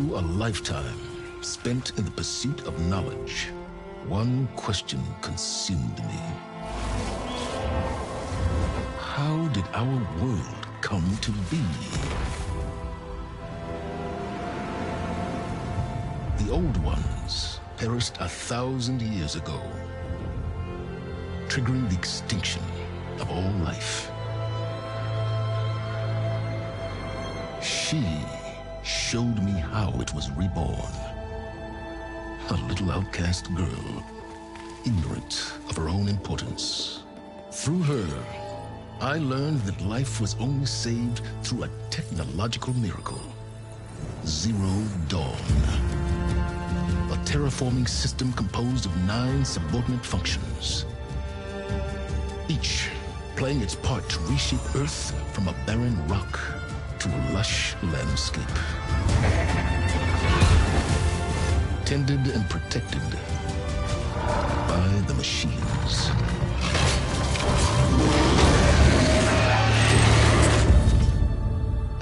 Through a lifetime spent in the pursuit of knowledge, one question consumed me. How did our world come to be? The old ones perished 1,000 years ago, triggering the extinction of all life. She showed me how it was reborn. A little outcast girl, ignorant of her own importance. Through her, I learned that life was only saved through a technological miracle. Zero Dawn. A terraforming system composed of 9 subordinate functions, each playing its part to reshape Earth from a barren rock to a lush landscape. Tended and protected by the machines.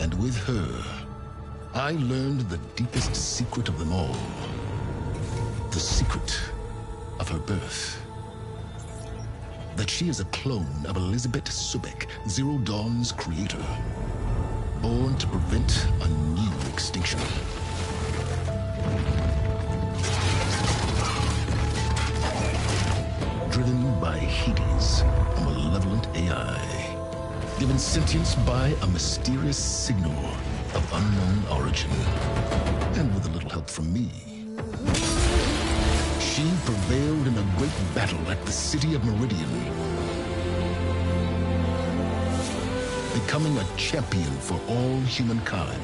And with her, I learned the deepest secret of them all. The secret of her birth. That she is a clone of Elizabeth Subek, Zero Dawn's creator. Born to prevent a new extinction. Driven by Hades, a malevolent AI. Given sentience by a mysterious signal of unknown origin. And with a little help from me, she prevailed in a great battle at the city of Meridian, becoming a champion for all humankind.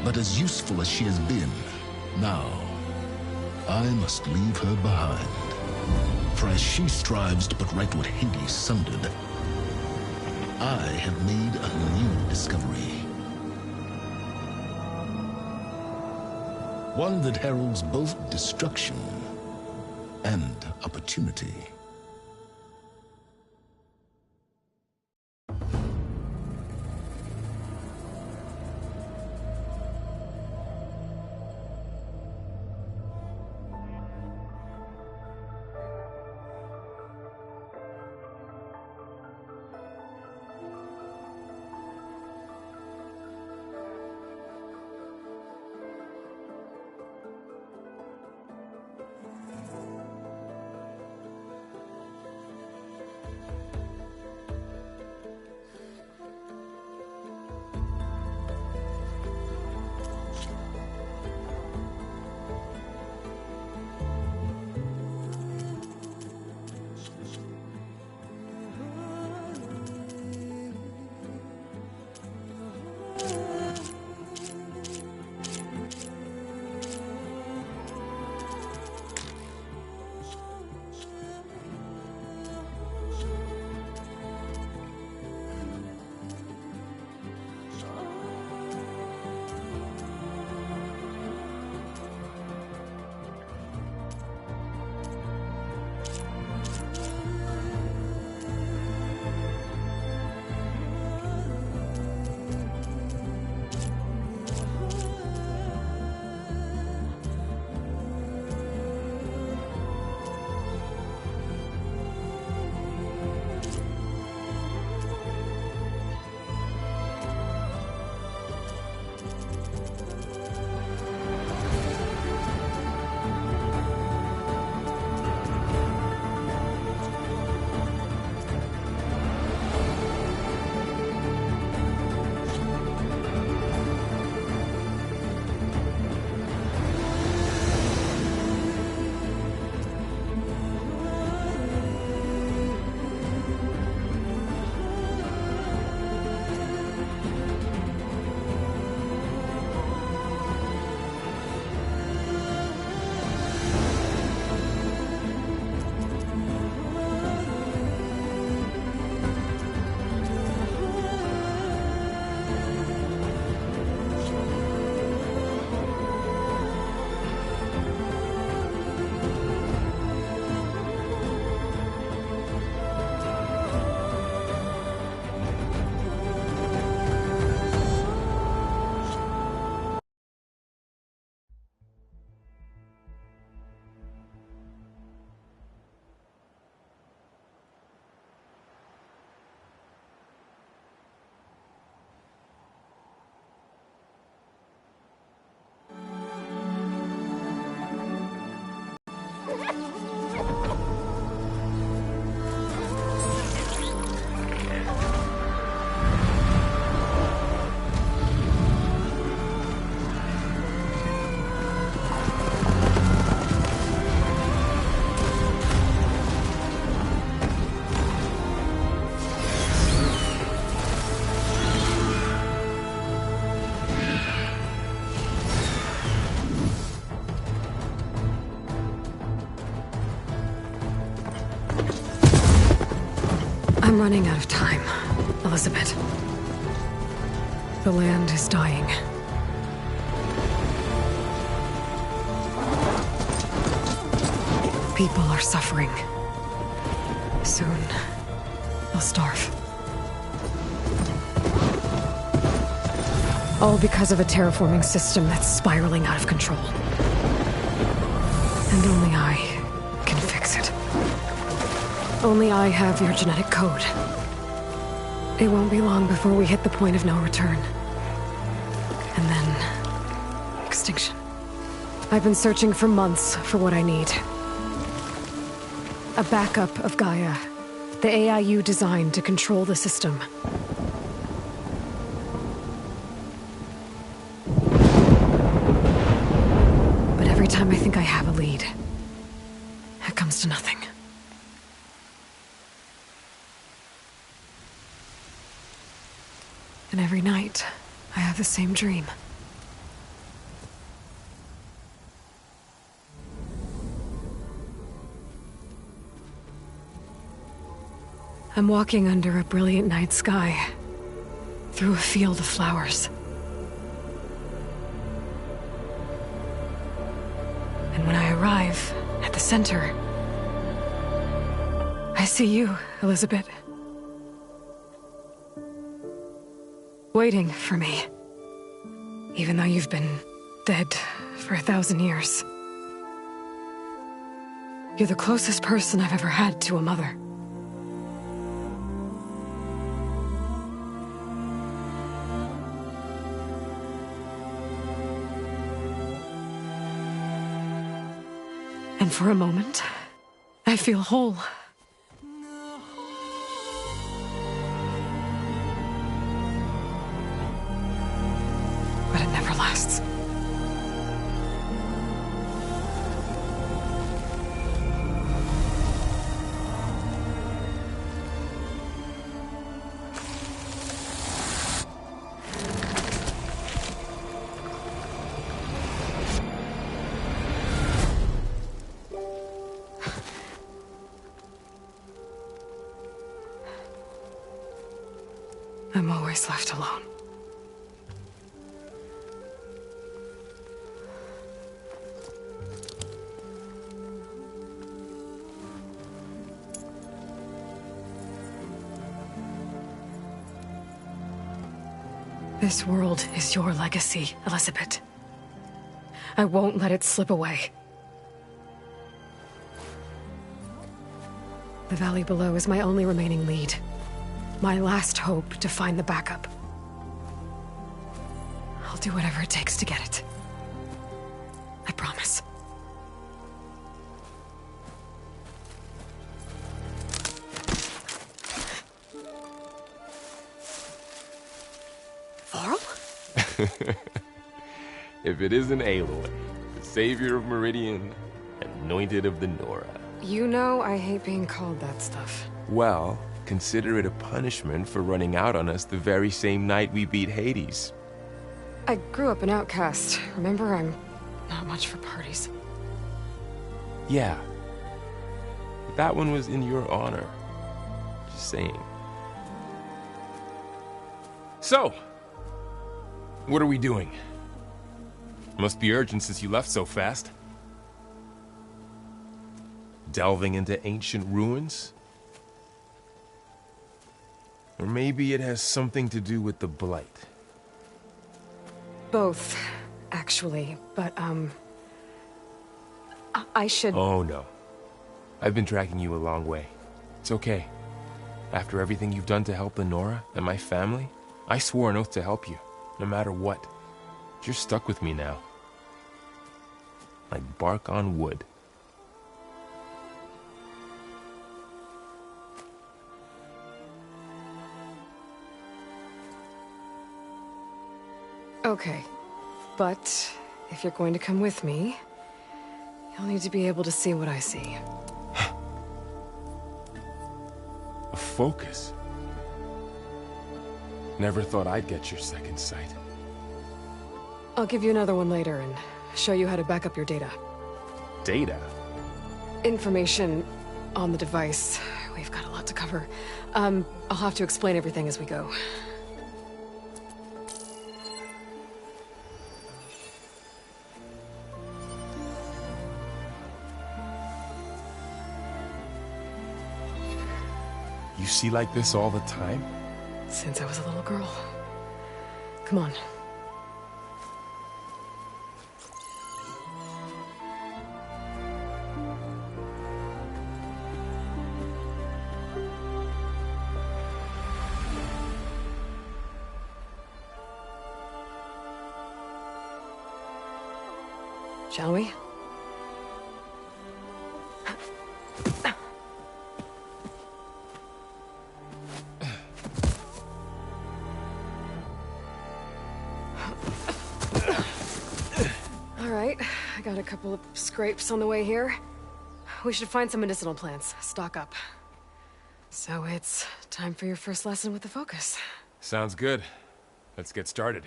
But as useful as she has been, now I must leave her behind. For as she strives to put right what Hades sundered, I have made a new discovery. One that heralds both destruction and opportunity. I'm running out of time, Elizabeth. The land is dying. People are suffering. Soon, they'll starve. All because of a terraforming system that's spiraling out of control. And only I can fix it. Only I have your genetic code. It won't be long before we hit the point of no return. And then... extinction. I've been searching for months for what I need. A backup of Gaia. The AI you designed to control the system. But every time I think I have a lead, it comes to nothing. And every night, I have the same dream. I'm walking under a brilliant night sky, through a field of flowers. And when I arrive at the center, I see you, Elizabeth. Waiting for me. Even though you've been dead for 1,000 years. You're the closest person I've ever had to a mother. And for a moment, I feel whole. But it never lasts. I'm always left alone. This world is your legacy, Elizabeth. I won't let it slip away. The valley below is my only remaining lead. My last hope to find the backup. I'll do whatever it takes to get it. I promise. Varl? If it isn't Aloy, the savior of Meridian, anointed of the Nora. You know I hate being called that stuff. Well, consider it a punishment for running out on us the very same night we beat Hades. I grew up an outcast. Remember, I'm not much for parties. Yeah. But that one was in your honor. Just saying. So, what are we doing? Must be urgent since you left so fast. Delving into ancient ruins? Or maybe it has something to do with the Blight. Both, actually, but, I should... Oh, no. I've been tracking you a long way. It's okay. After everything you've done to help the Nora and my family, I swore an oath to help you, no matter what. You're stuck with me now. Like bark on wood. Okay, but if you're going to come with me, you'll need to be able to see what I see. A focus? Never thought I'd get your second sight. I'll give you another one later and show you how to back up your data. Data? Information on the device we've got a lot to cover. I'll have to explain everything as we go. You see like this all the time? Since I was a little girl. Come on. Shall we? All right, I got a couple of scrapes on the way here. We should find some medicinal plants, stock up. So it's time for your first lesson with the Focus. Sounds good. Let's get started.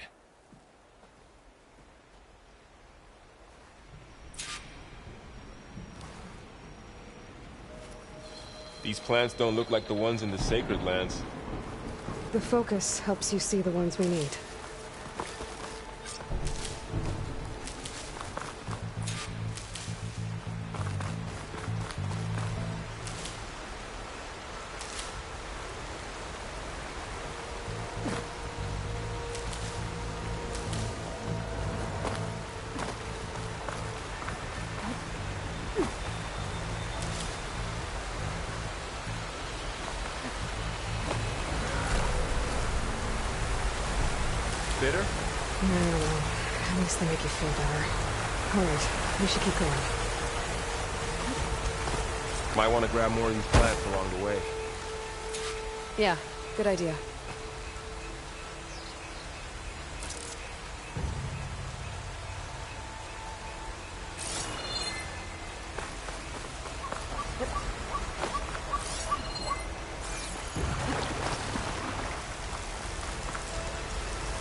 These plants don't look like the ones in the Sacred Lands. The Focus helps you see the ones we need. Bitter? No. At least they make you feel better. Alright, we should keep going. Might want to grab more of these plants along the way. Yeah, good idea.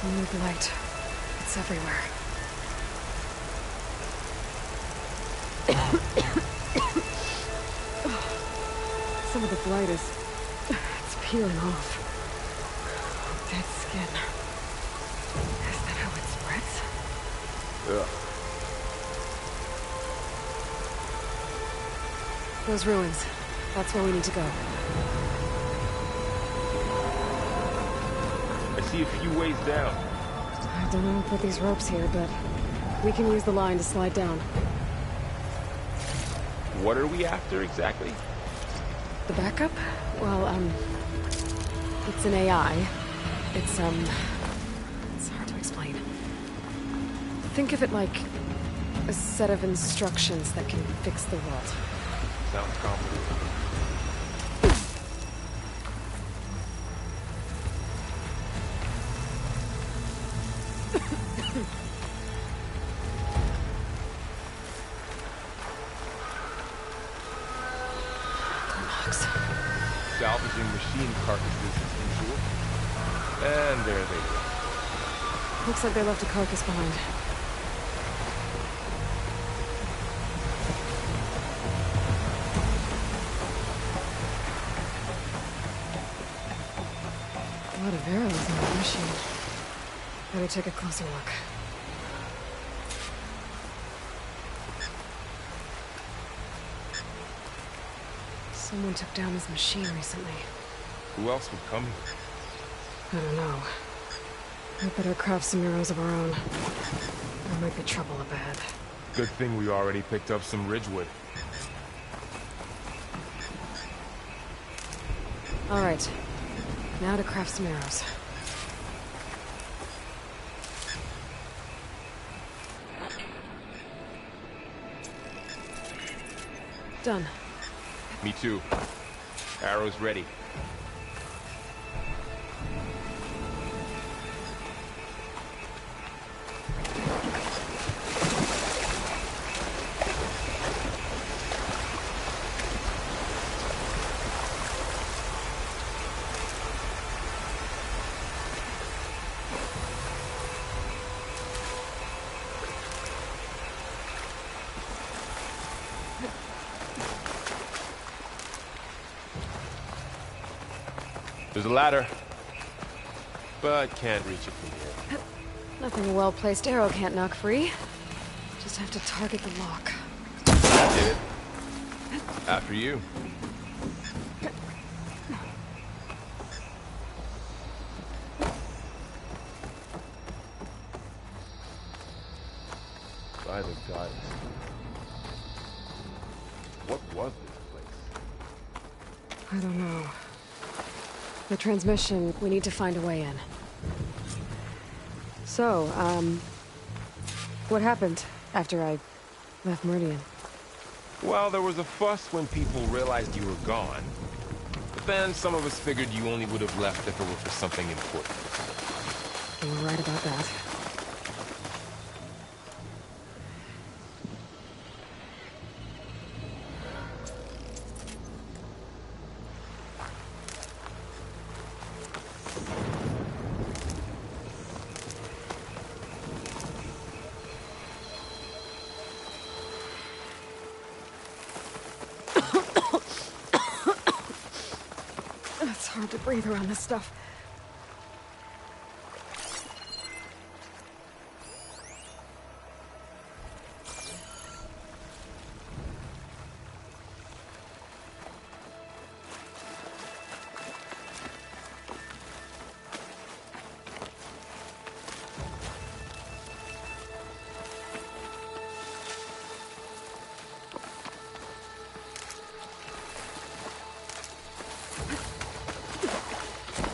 We need the light. It's everywhere. Some of the blight it's peeling off. Dead skin. Is that how it spreads? Yeah. Those ruins. That's where we need to go. I see a few ways down. I don't know who put these ropes here, but we can use the line to slide down. What are we after exactly? The backup? Well, it's an AI. It's hard to explain. Think of it like a set of instructions that can fix the world. Sounds complicated. Salvaging machine carcasses as usual. And there they go. Looks like they left a carcass behind. A lot of arrows in the machine. Better take a closer look. Someone took down this machine recently. Who else would come here? I don't know. We better craft some arrows of our own. There might be trouble ahead. Good thing we already picked up some ridgewood. All right. Now to craft some arrows. Done. Me too. Arrows ready. There's a ladder, but can't reach it from here. Nothing a well-placed arrow can't knock free. Just have to target the lock. Did it. After you. By the goddess. What was this place? I don't know. The transmission, we need to find a way in. So, what happened after I left Meridian? Well, there was a fuss when people realized you were gone. But then some of us figured you only would have left if it were for something important. You were right about that. It's hard to breathe around this stuff.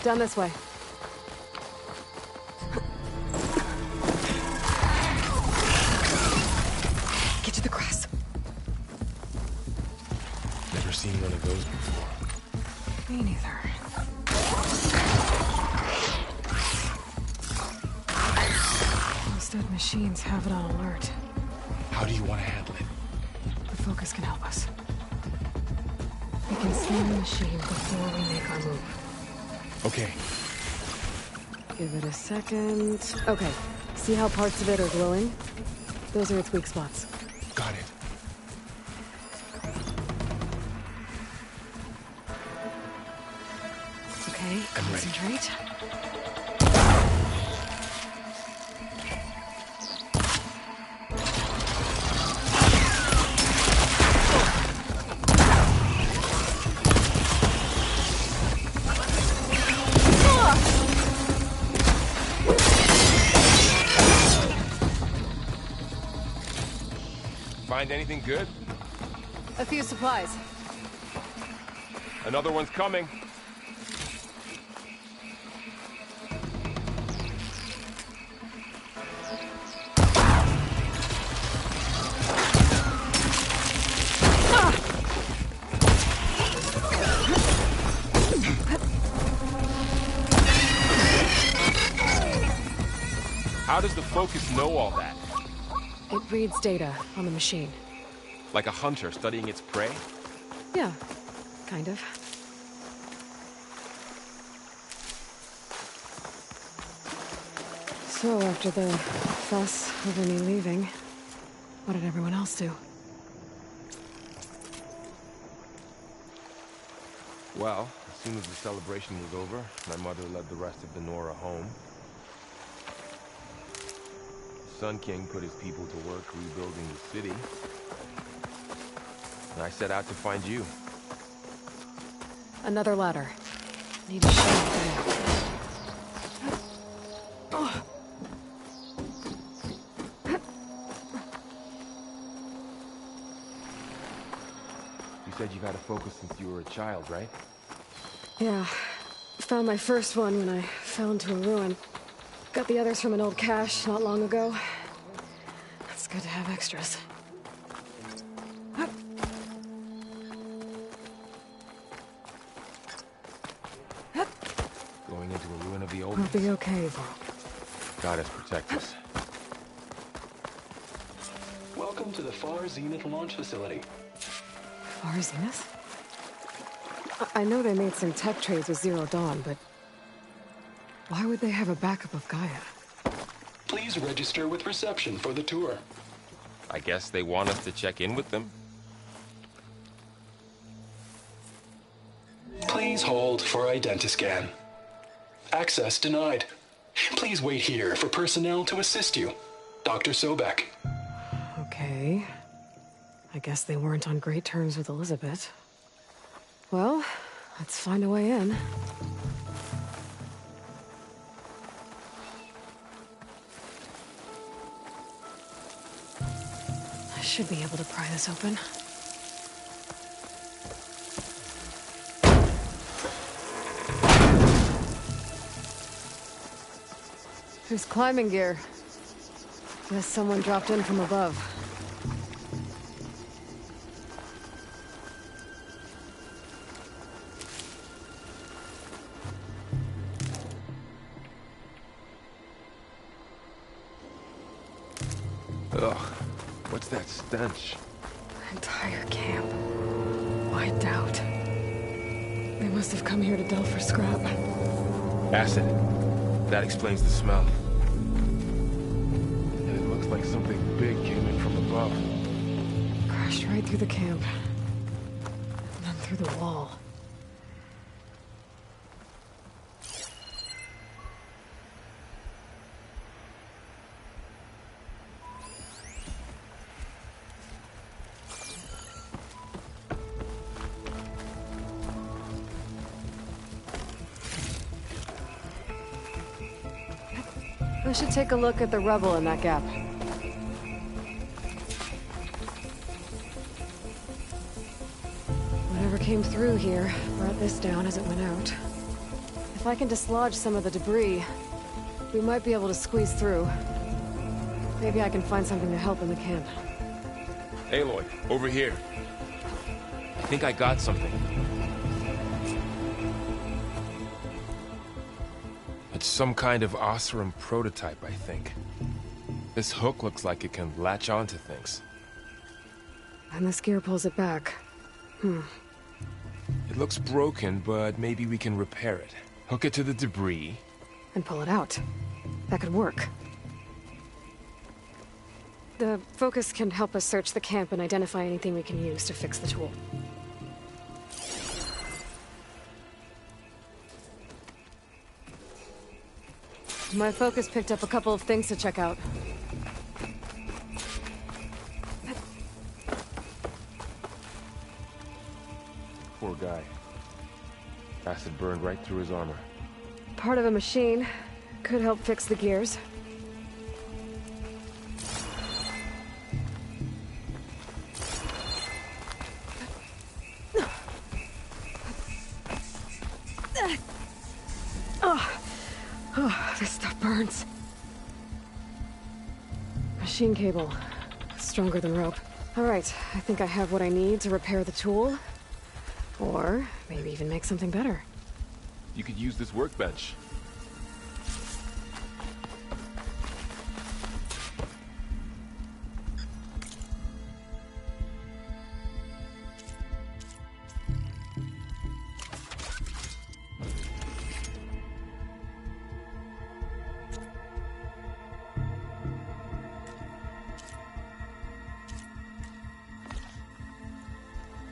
Down this way. Get to the grass. Never seen one of those before. Me neither. Those dead machines have it on alert. How do you want to handle it? The focus can help us. We can slam the machine before we make our move. Okay. Give it a second. Okay. See how parts of it are glowing? Those are its weak spots. Got it. Okay, I'm ready. concentrate. Find anything good? A few supplies. Another one's coming. How does the focus know all that? It reads data on the machine. Like a hunter studying its prey? Yeah, kind of. So, after the fuss over me leaving, what did everyone else do? Well, as soon as the celebration was over, my mother led the rest of the Nora home. The Sun King put his people to work rebuilding the city. And I set out to find you. Another ladder. Need a shot. You said you've had a focus since you were a child, right? Yeah. Found my first one when I fell into a ruin. Got the others from an old cache not long ago. It's good to have extras. Going into a ruin of the old I'll ones. be okay, though. Goddess protect us. Welcome to the Far Zenith launch facility. Far Zenith? I know they made some tech trades with Zero Dawn, but why would they have a backup of Gaia? Please register with reception for the tour. I guess they want us to check in with them. Please hold for identiscan. Access denied. Please wait here for personnel to assist you. Dr. Sobek. Okay. I guess they weren't on great terms with Elizabeth. Well, let's find a way in. I should be able to pry this open. There's climbing gear. Guess someone dropped in from above. Ugh, what's that stench? Entire camp. Wiped out. They must have come here to delve for scrap. Acid. That explains the smell. And it looks like something big came in from above. Crashed right through the camp. And then through the wall. I should take a look at the rubble in that gap. Whatever came through here brought this down as it went out. If I can dislodge some of the debris, we might be able to squeeze through. Maybe I can find something to help in the camp. Aloy, over here. I think I got something. It's some kind of Oseram prototype, I think. This hook looks like it can latch onto things. And this gear pulls it back. It looks broken, but maybe we can repair it. Hook it to the debris. And pull it out. That could work. The focus can help us search the camp and identify anything we can use to fix the tool. My focus picked up a couple of things to check out. Poor guy. Acid burned right through his armor. Part of a machine. Could help fix the gears. Oh, this stuff burns. Machine cable. Stronger than rope. All right, I think I have what I need to repair the tool. Or maybe even make something better. You could use this workbench.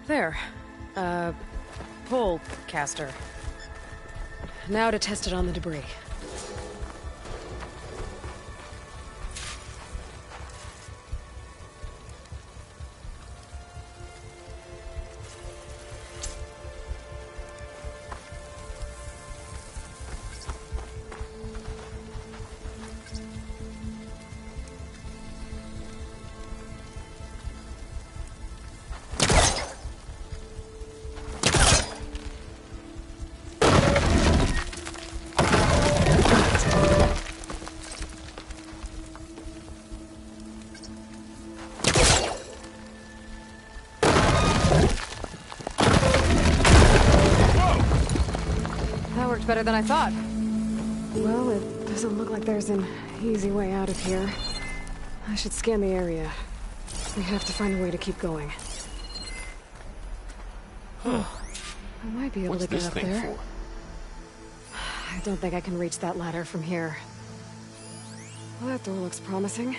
There. Pole caster. Now to test it on the debris. Better than I thought. Well, it doesn't look like there's an easy way out of here. I should scan the area. We have to find a way to keep going. Huh. I might be able to get up there. What's this thing for? I don't think I can reach that ladder from here. Well, that door looks promising.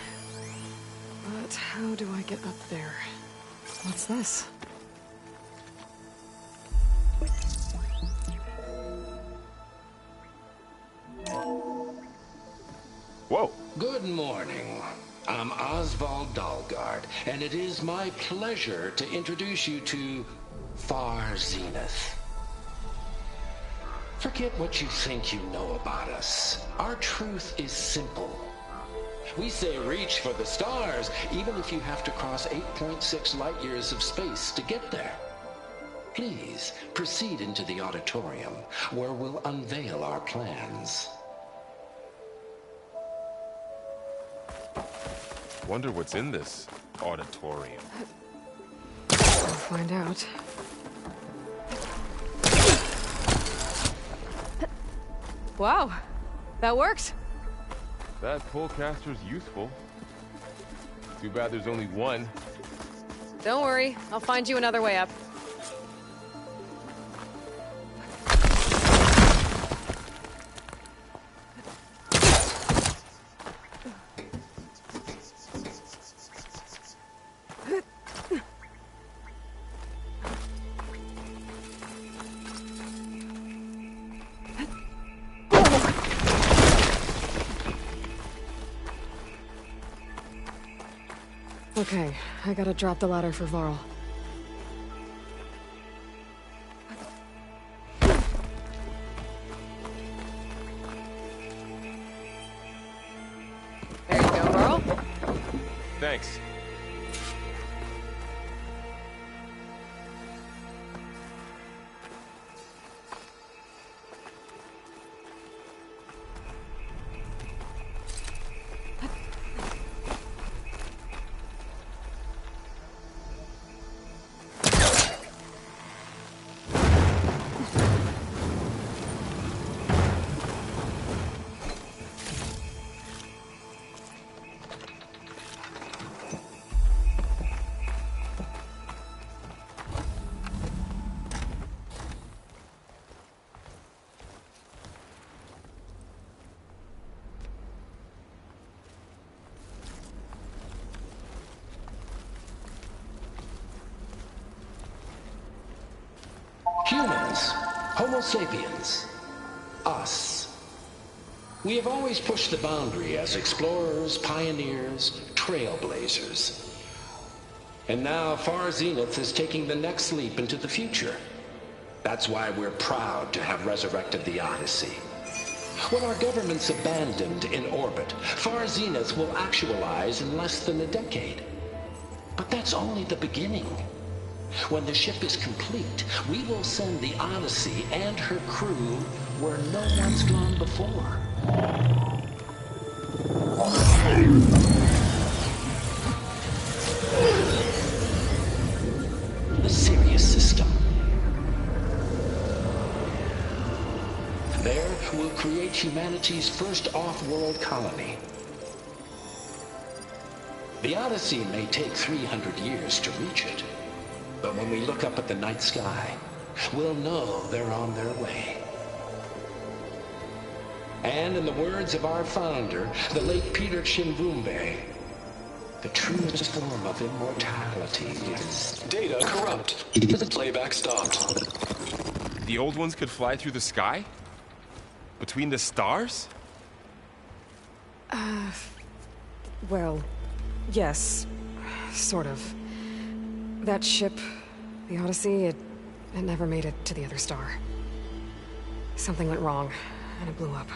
But how do I get up there? What's this? Good morning. I'm Oswald Dalgard, and it is my pleasure to introduce you to Far Zenith. Forget what you think you know about us. Our truth is simple. We say reach for the stars, even if you have to cross 8.6 light years of space to get there. Please proceed into the auditorium, where we'll unveil our plans. Wonder what's in this auditorium. We'll find out. Wow, that worked. That pullcaster's useful. Too bad there's only one. Don't worry, I'll find you another way up. Okay, I gotta drop the ladder for Varl. There you go, Varl. Thanks. Humans, Homo sapiens, us. We have always pushed the boundary as explorers, pioneers, trailblazers. And now Far Zenith is taking the next leap into the future. That's why we're proud to have resurrected the Odyssey. What our governments abandoned in orbit, Far Zenith will actualize in less than a decade. But that's only the beginning. When the ship is complete, we will send the Odyssey and her crew where no one's gone before. The Sirius system. There, we'll create humanity's first off-world colony. The Odyssey may take 300 years to reach it. But when we look up at the night sky, we'll know they're on their way. And in the words of our founder, the late Peter Chimvumbe, the truest form of immortality is... Data corrupt. Playback stopped. The old ones could fly through the sky? Between the stars? Well, yes. Sort of. That ship, the Odyssey, it never made it to the other star. Something went wrong, and it blew up.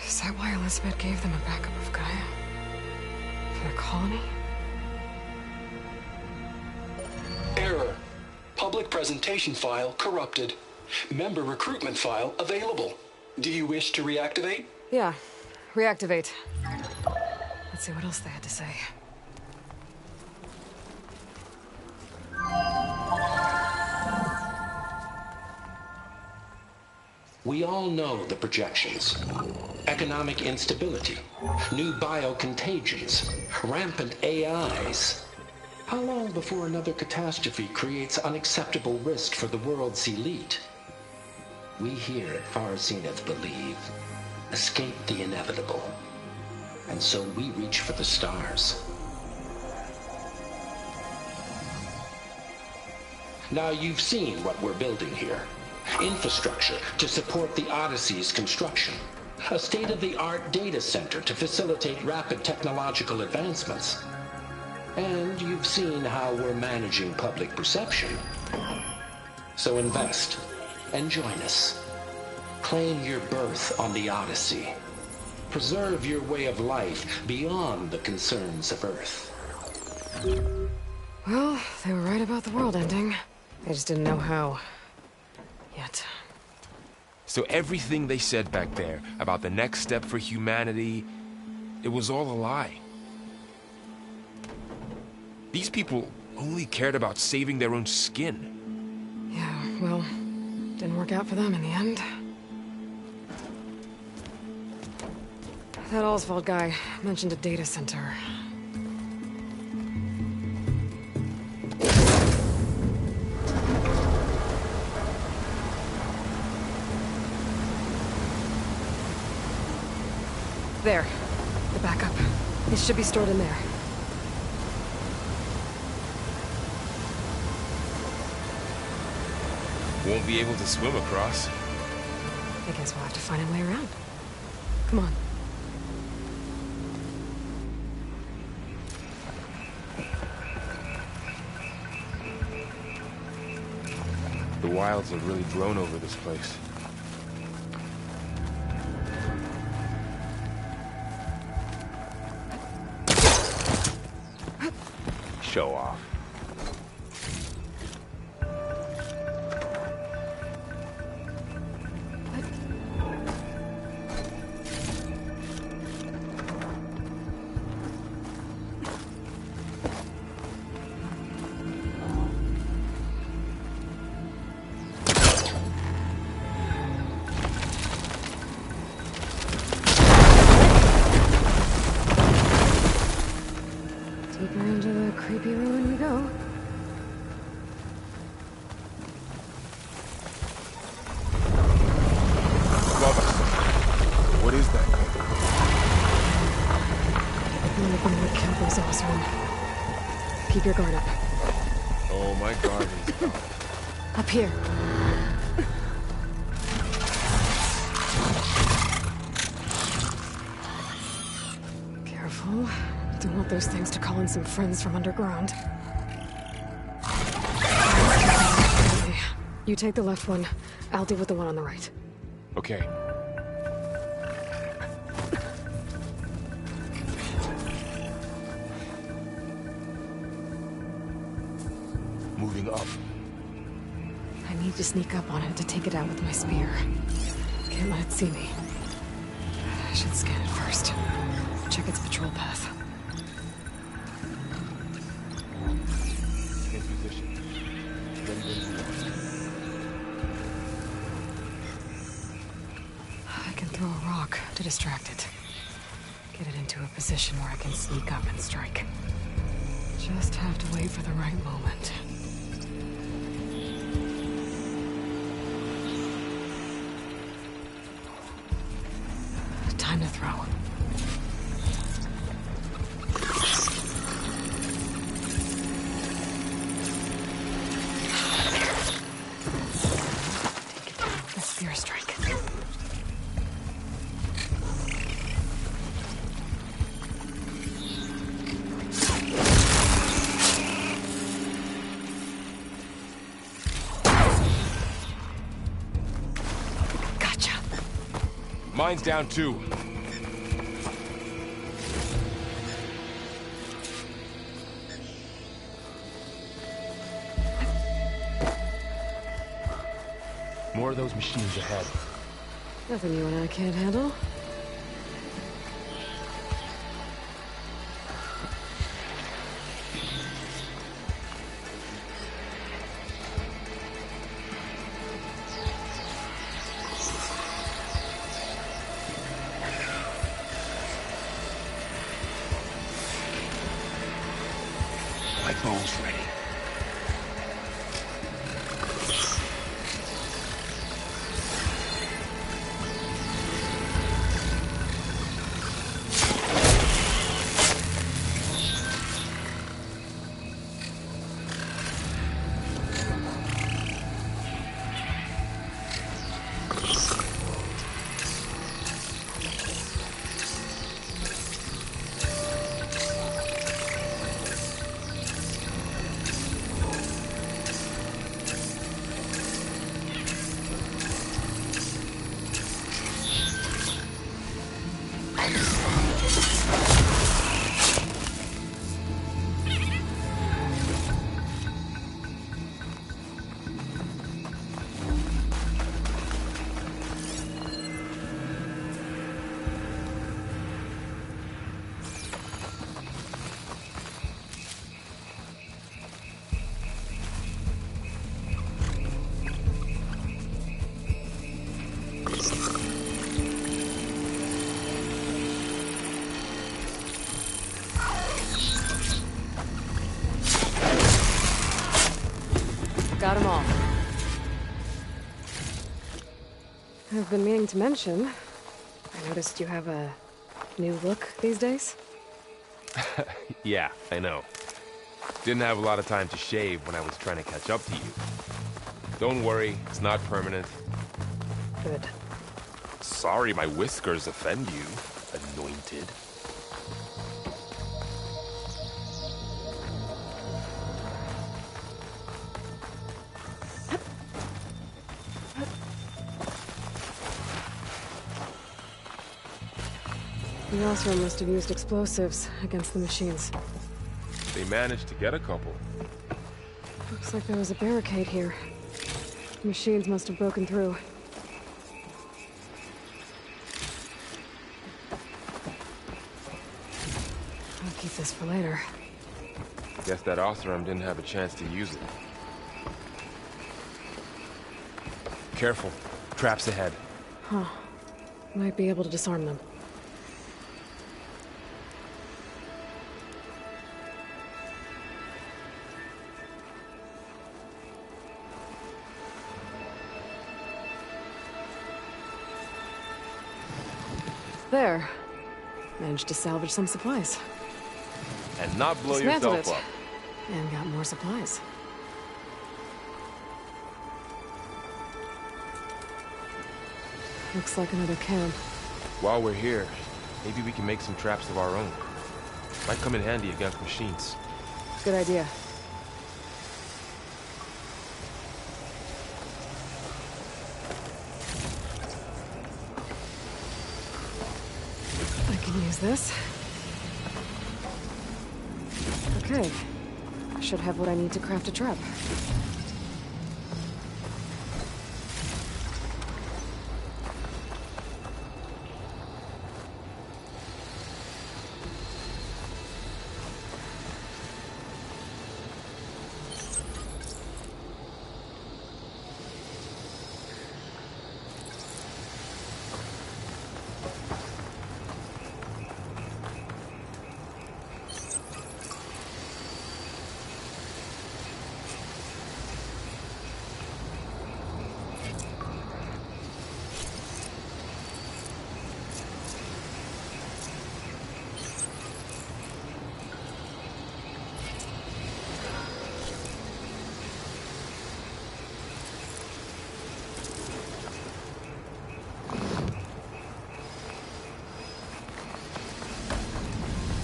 Is that why Elizabeth gave them a backup of Gaia? For the colony? Error. Public presentation file corrupted. Member recruitment file available. Do you wish to reactivate? Yeah. Reactivate. Let's see what else they had to say. We all know the projections. Economic instability, new biocontagions, rampant AIs. How long before another catastrophe creates unacceptable risk for the world's elite? We here at Far Zenith believe, escape the inevitable. And so we reach for the stars. Now you've seen what we're building here. Infrastructure to support the Odyssey's construction. A state-of-the-art data center to facilitate rapid technological advancements. And you've seen how we're managing public perception. So invest and join us. Claim your berth on the Odyssey. Preserve your way of life beyond the concerns of Earth. Well, they were right about the world ending. I just didn't know how. Yet. So everything they said back there about the next step for humanity, it was all a lie. These people only cared about saving their own skin. Yeah, well, didn't work out for them in the end. That Oswald guy mentioned a data center. There. The backup. It should be stored in there. Won't be able to swim across. I guess we'll have to find a way around. Come on. The wilds have really grown over this place. Show off. Deeper into the creepy ruin we go. Above us. What is that? One of them would kill those Osram. Keep your guard up. Oh, my guard is up. Up here. Careful. Don't want those things to call in some friends from underground. Okay. You take the left one. I'll deal with the one on the right. Okay. Moving up. I need to sneak up on it to take it out with my spear. Can't let it see me. I should scan it first. Check its patrol path. In position. Ready when you are. I can throw a rock to distract it. Get it into a position where I can sneak up and strike. Just have to wait for the right moment. Time to throw. Take it down with a spear strike. Gotcha. Mine's down too. More of those machines ahead. Nothing you and I can't handle. My bow's ready. Got 'em all. I've been meaning to mention, I noticed you have a new look these days. Yeah, I know. Didn't have a lot of time to shave when I was trying to catch up to you. Don't worry, it's not permanent. Good. Sorry my whiskers offend you, anointed. The Osram must have used explosives against the machines. They managed to get a couple. Looks like there was a barricade here. The machines must have broken through. I'll keep this for later. Guess that Osram didn't have a chance to use it. Careful. Traps ahead. Huh. Might be able to disarm them. There. Managed to salvage some supplies. And not blow Dismantled yourself it. And got more supplies. Looks like another camp. While we're here, maybe we can make some traps of our own. Might come in handy against machines. Good idea. I can use this. Okay. I should have what I need to craft a trap.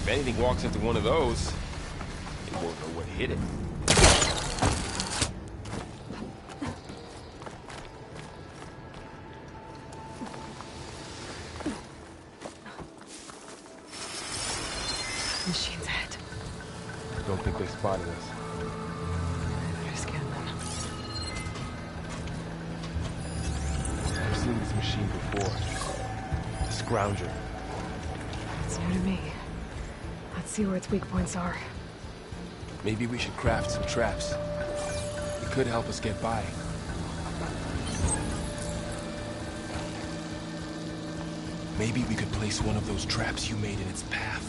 If anything walks into one of those, it won't know what hit it. Machine's ahead. I don't think they spotted us. Better scan them. I've seen this machine before. A scrounger. It's new to me. Let's see where its weak points are. Maybe we should craft some traps. It could help us get by. Maybe we could place one of those traps you made in its path.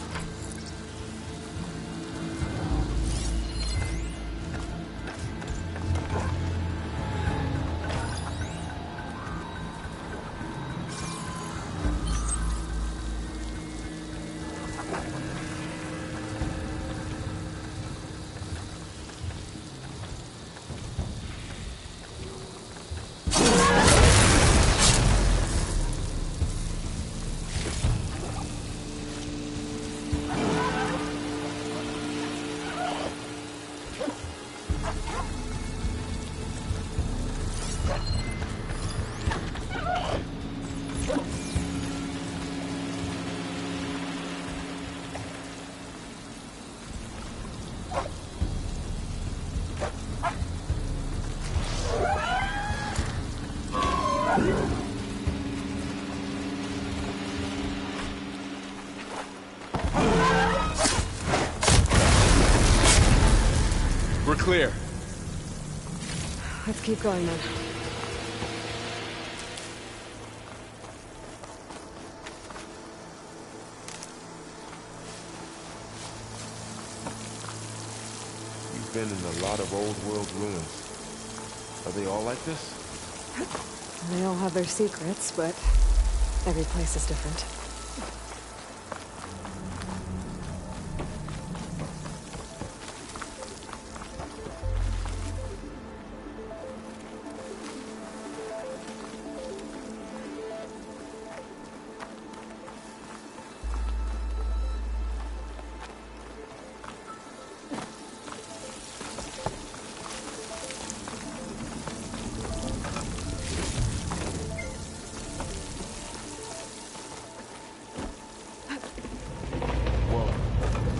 We're clear. Let's keep going then. been in a lot of old world ruins. Are they all like this? They all have their secrets, but every place is different.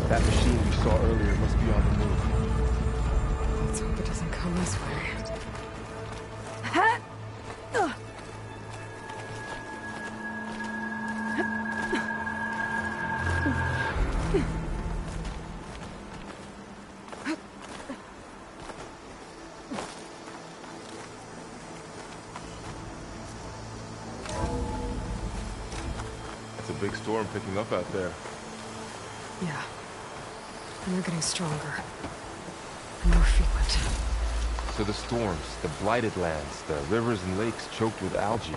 That machine we saw earlier must be on the move. Let's hope it doesn't come this way. It's a big storm picking up out there. Yeah. And they're getting stronger. And more frequent. So the storms, the blighted lands, the rivers and lakes choked with algae.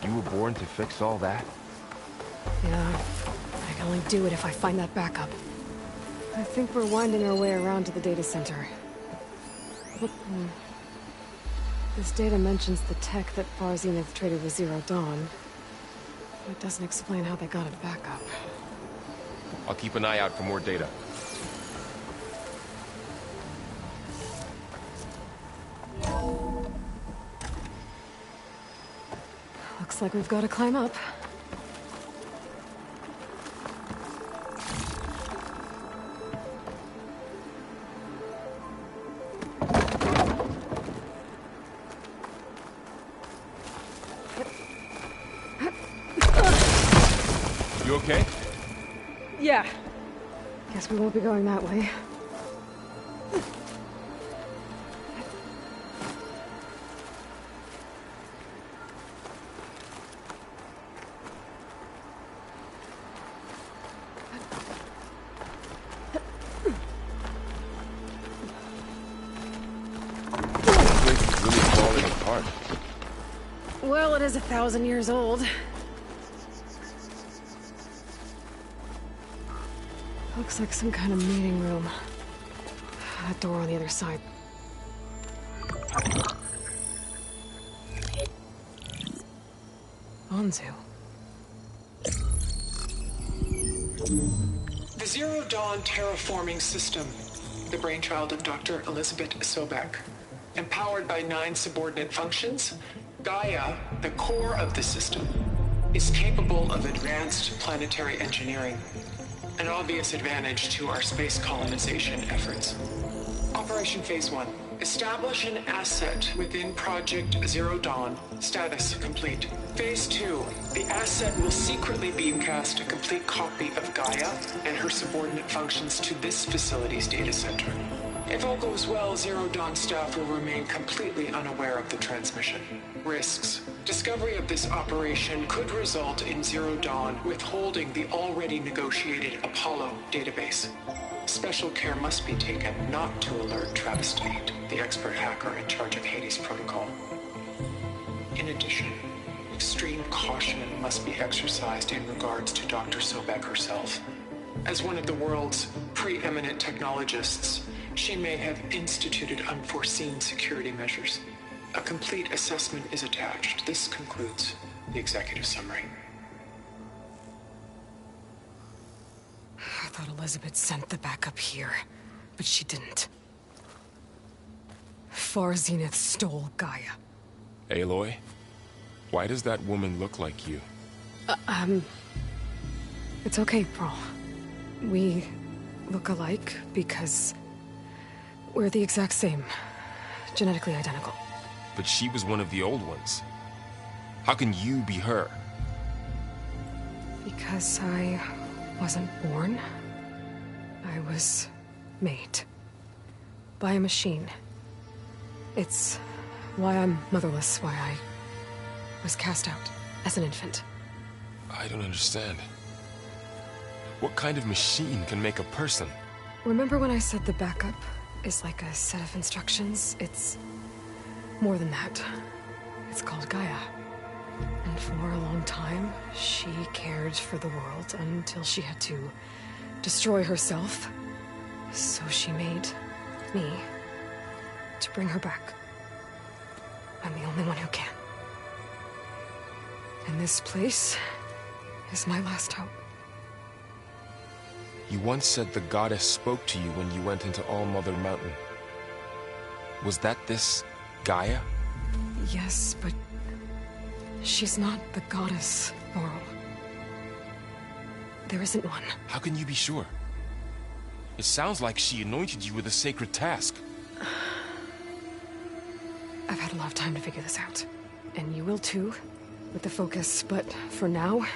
You were born to fix all that? Yeah. I can only do it if I find that backup. I think we're winding our way around to the data center. This data mentions the tech that Far Zenith traded with Zero Dawn. It doesn't explain how they got it back up. I'll keep an eye out for more data. Looks like we've got to climb up. You okay? Yeah. Guess we won't be going that way. This place is really falling apart. Well, it is 1,000 years old. Looks like some kind of meeting room. That door on the other side. Anzu. The Zero Dawn terraforming system, the brainchild of Dr. Elizabeth Sobek. Empowered by 9 subordinate functions, Gaia, the core of the system, is capable of advanced planetary engineering, an obvious advantage to our space colonization efforts. Operation Phase 1. Establish an asset within Project Zero Dawn. Status complete. Phase 2. The asset will secretly beamcast a complete copy of Gaia and her subordinate functions to this facility's data center. If all goes well, Zero Dawn staff will remain completely unaware of the transmission. Risks. Discovery of this operation could result in Zero Dawn withholding the already negotiated Apollo database. Special care must be taken not to alert Travis Tate, the expert hacker in charge of Hades Protocol. In addition, extreme caution must be exercised in regards to Dr. Sobek herself. As one of the world's preeminent technologists, she may have instituted unforeseen security measures. A complete assessment is attached. This concludes the executive summary. I thought Elizabeth sent the backup here, but she didn't. Far Zenith stole Gaia. Aloy? Why does that woman look like you? It's okay, Pearl. We look alike because we're the exact same. Genetically identical. But she was one of the old ones. How can you be her? Because I wasn't born. I was made. By a machine. It's why I'm motherless, why I was cast out as an infant. I don't understand. What kind of machine can make a person? Remember when I said the backup is like a set of instructions. It's more than that. It's called Gaia. And for a long time, she cared for the world until she had to destroy herself. So she made me to bring her back. I'm the only one who can. And this place is my last hope. You once said the goddess spoke to you when you went into All-Mother Mountain. Was that this Gaia? Yes, but she's not the goddess, Laurel. There isn't one. How can you be sure? It sounds like she anointed you with a sacred task. I've had a lot of time to figure this out. And you will too, with the focus. But for now,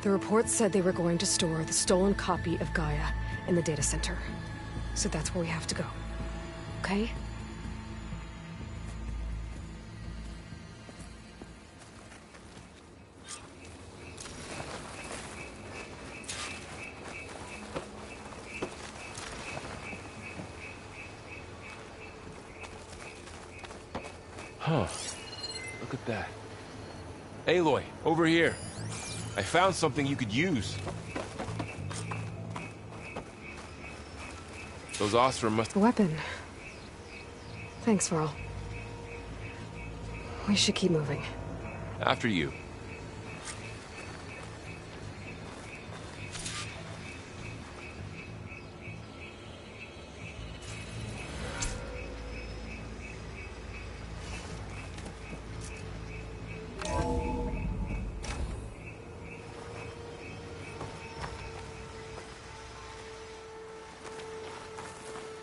the report said they were going to store the stolen copy of Gaia in the data center. So that's where we have to go. Okay? Huh. Look at that. Aloy, over here. I found something you could use. Those Ostrom must... A weapon. Thanks, Varl. We should keep moving. After you.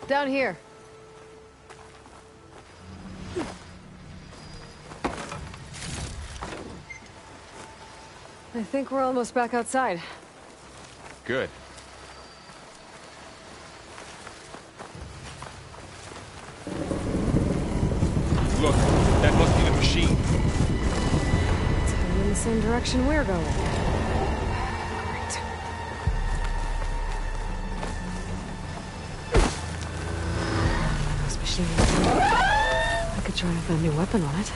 Down here. I think we're almost back outside. Good. Look, that must be the machine. It's heading in the same direction we're going. Great. This machine. I could try to find a new weapon on it.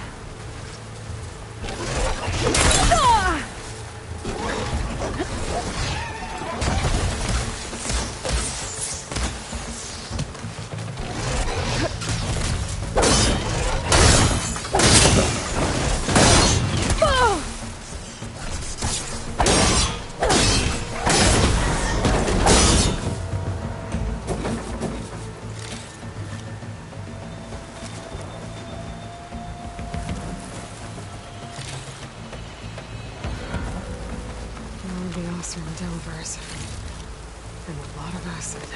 And a lot of acid.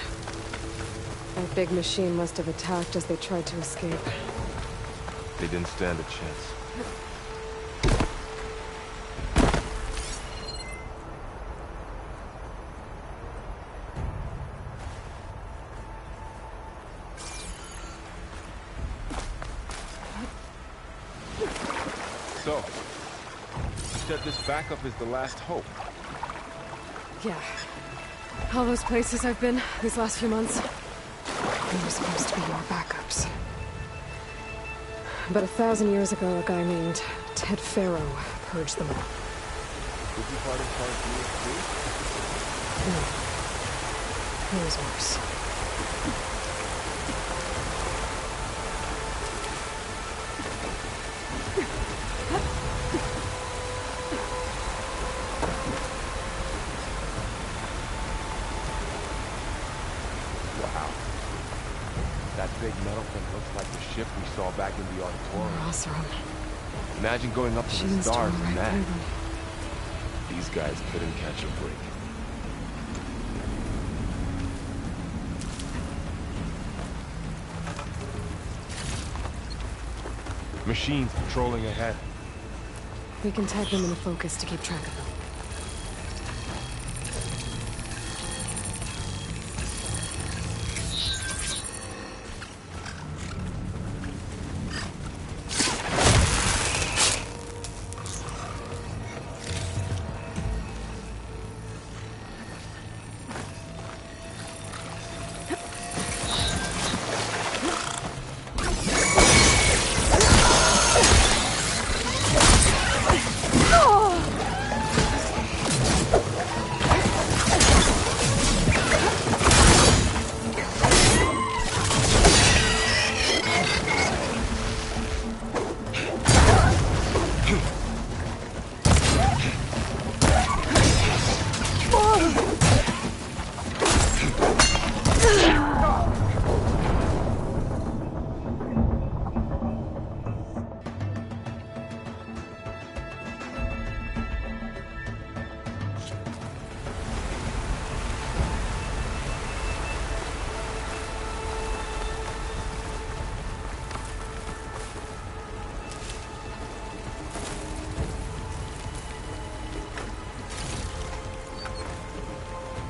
That big machine must have attacked as they tried to escape. They didn't stand a chance. So, you said this backup is the last hope. Yeah. All those places I've been these last few months, they were supposed to be more backups. But 1,000 years ago, a guy named Ted Farrow purged them all. Was he part of Part No. He was worse. That big metal thing looks like the ship we saw back in the auditorium. Awesome. Imagine going up to the Machines stars tore in right that. through them. These guys couldn't catch a break. Machines patrolling ahead. We can tag them in the focus to keep track of them.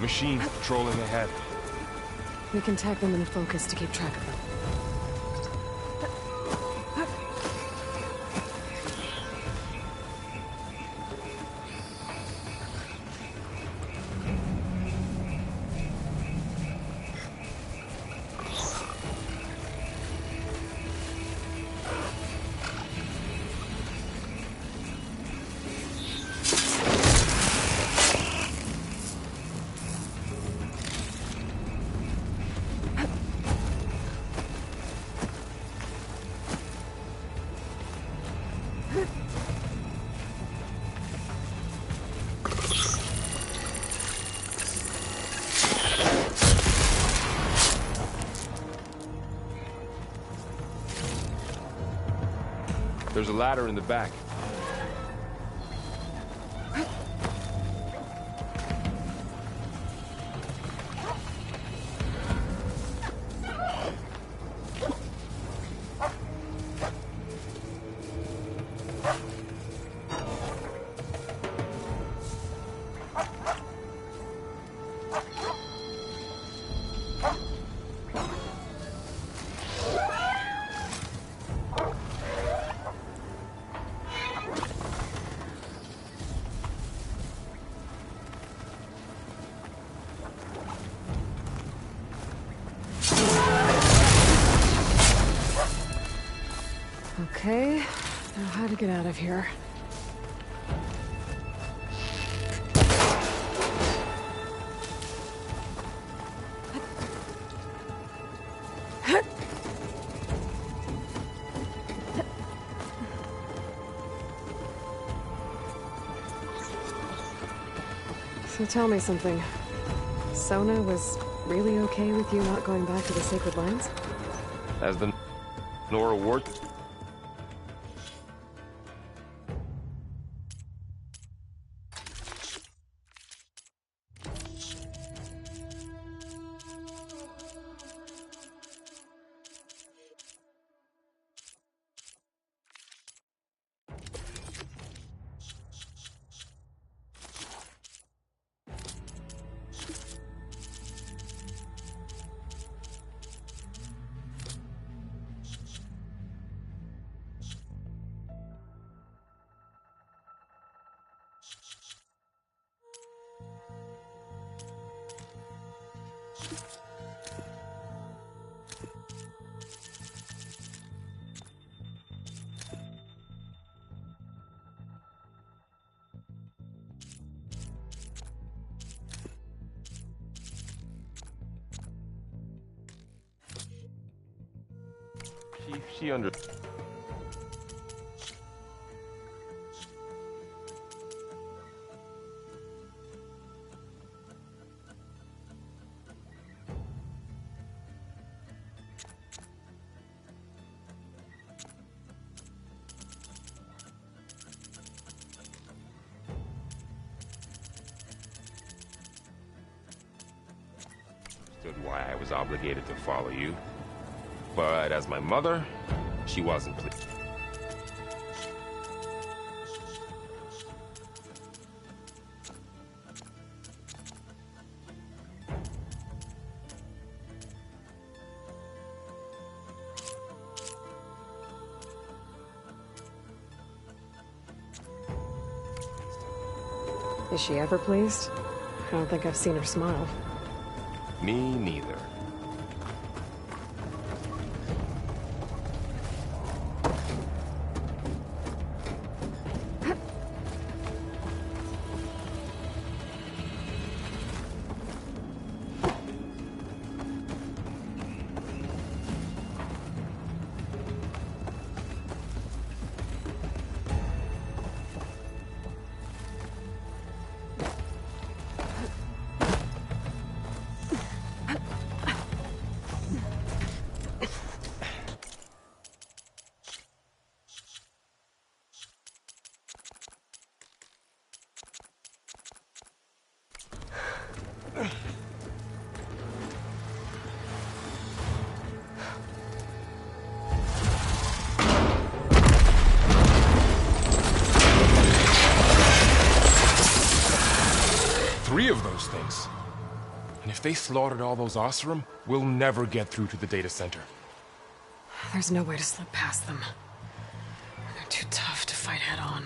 Machines patrolling ahead. We can tag them in focus to keep track of them. There's a ladder in the back. Okay, now how to get out of here. So tell me something. Sona was really okay with you not going back to the Sacred Lands? As the Nora Ward. She under. Understood why I was obligated to follow you, but as my mother, she wasn't pleased. Is she ever pleased? I don't think I've seen her smile. Me neither. Three of those things. And if they slaughtered all those Oseram, we'll never get through to the data center. There's no way to slip past them. They're too tough to fight head-on.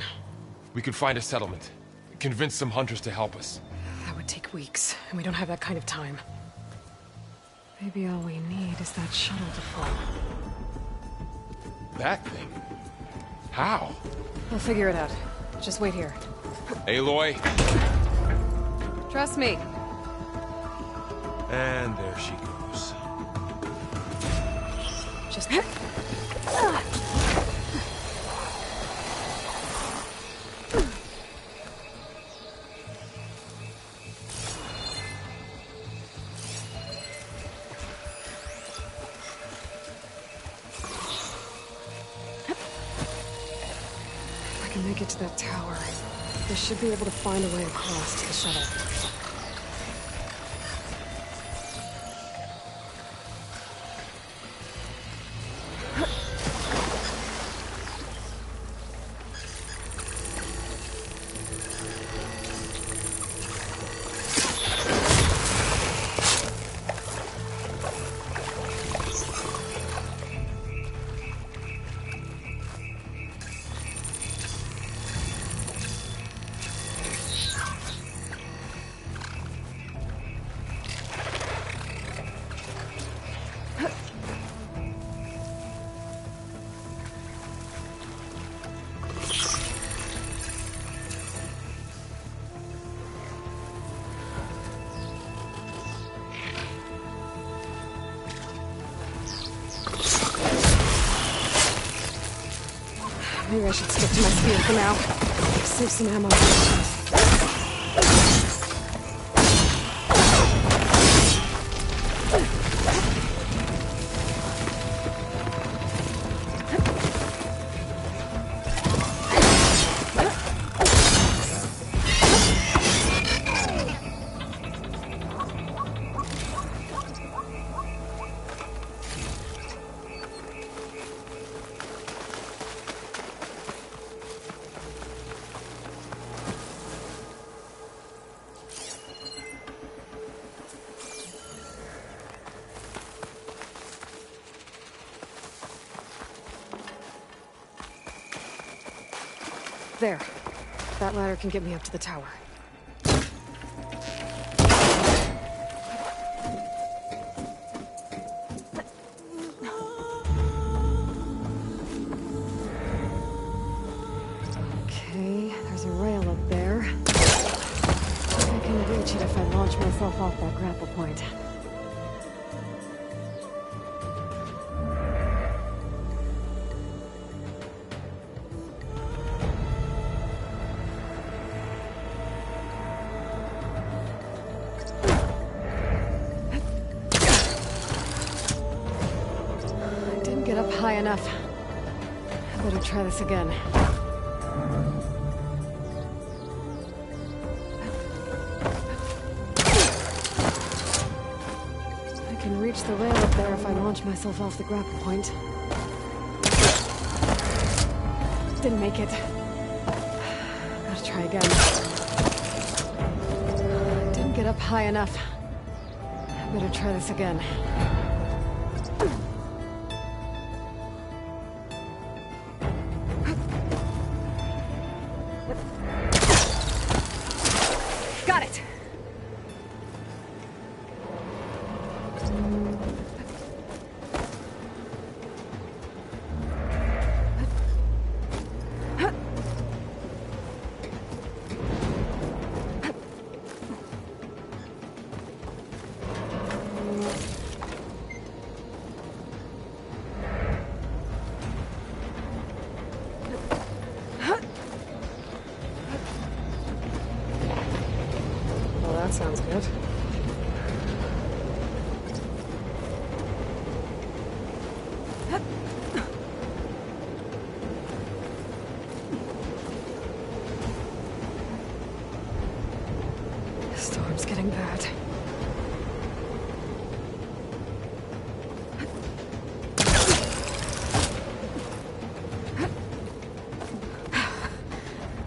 We could find a settlement. Convince some hunters to help us. That would take weeks, and we don't have that kind of time. Maybe all we need is that shuttle to fall. That thing? How? We'll figure it out. Just wait here. Aloy. Trust me. And there she goes. Just... If I can make it to that tower, they should be able to find a way across to the shuttle. Maybe I should stick to my spear for now. Save some ammo. There. That ladder can get me up to the tower. Okay, there's a rail up there. I think I can reach it if I launch myself off that grapple point. Get up high enough. I better try this again. I can reach the rail up there if I launch myself off the grapple point. Didn't make it. Gotta try again. Didn't get up high enough. I better try this again. Got it! That sounds good. The storm's getting bad.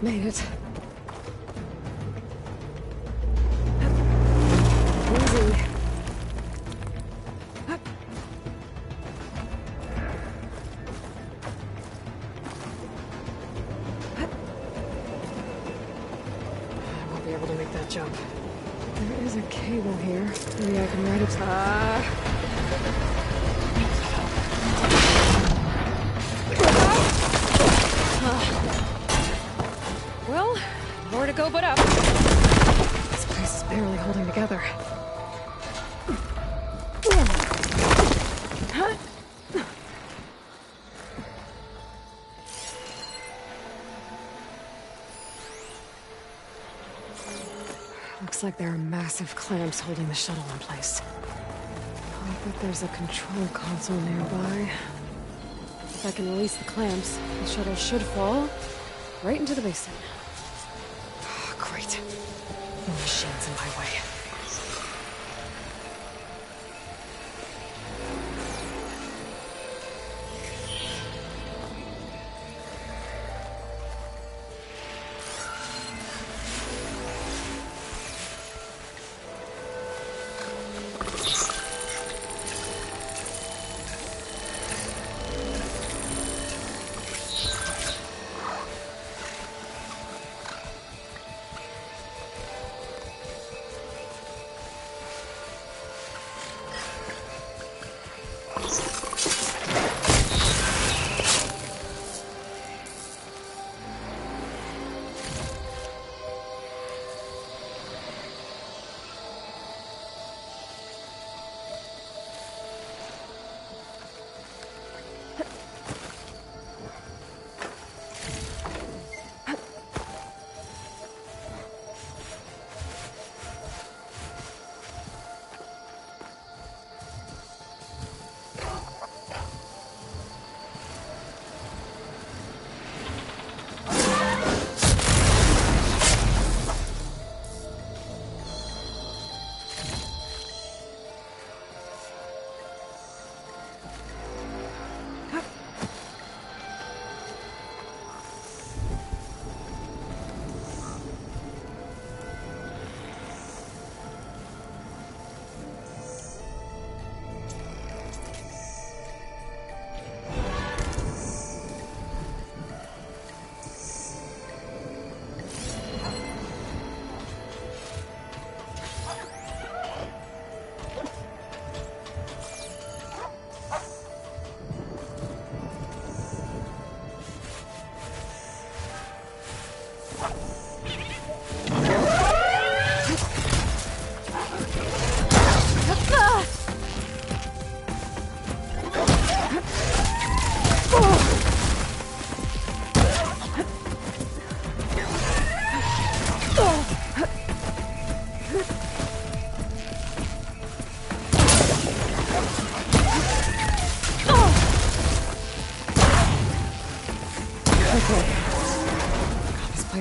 Made it. Easy. able to make that jump. There is a cable here. Maybe I can ride it. Well, more to go but up. This place is barely holding together. Looks like there are massive clamps holding the shuttle in place. I bet there's a control console nearby. If I can release the clamps, the shuttle should fall right into the basin. Oh, great. No machines in my way.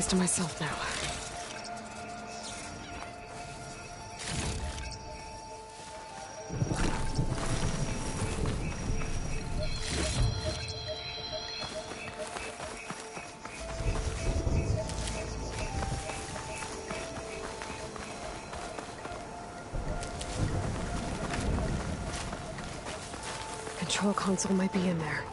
To myself now. Control console might be in there.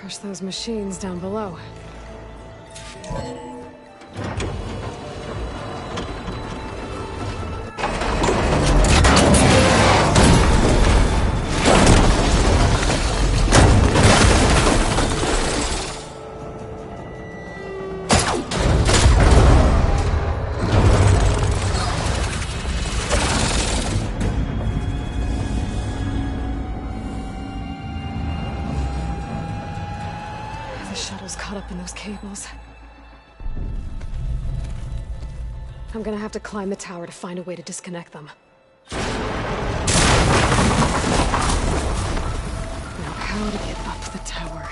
Crush those machines down below. Caught up in those cables. I'm gonna have to climb the tower to find a way to disconnect them. Now, how to get up the tower?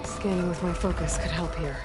Scanning with my focus could help here.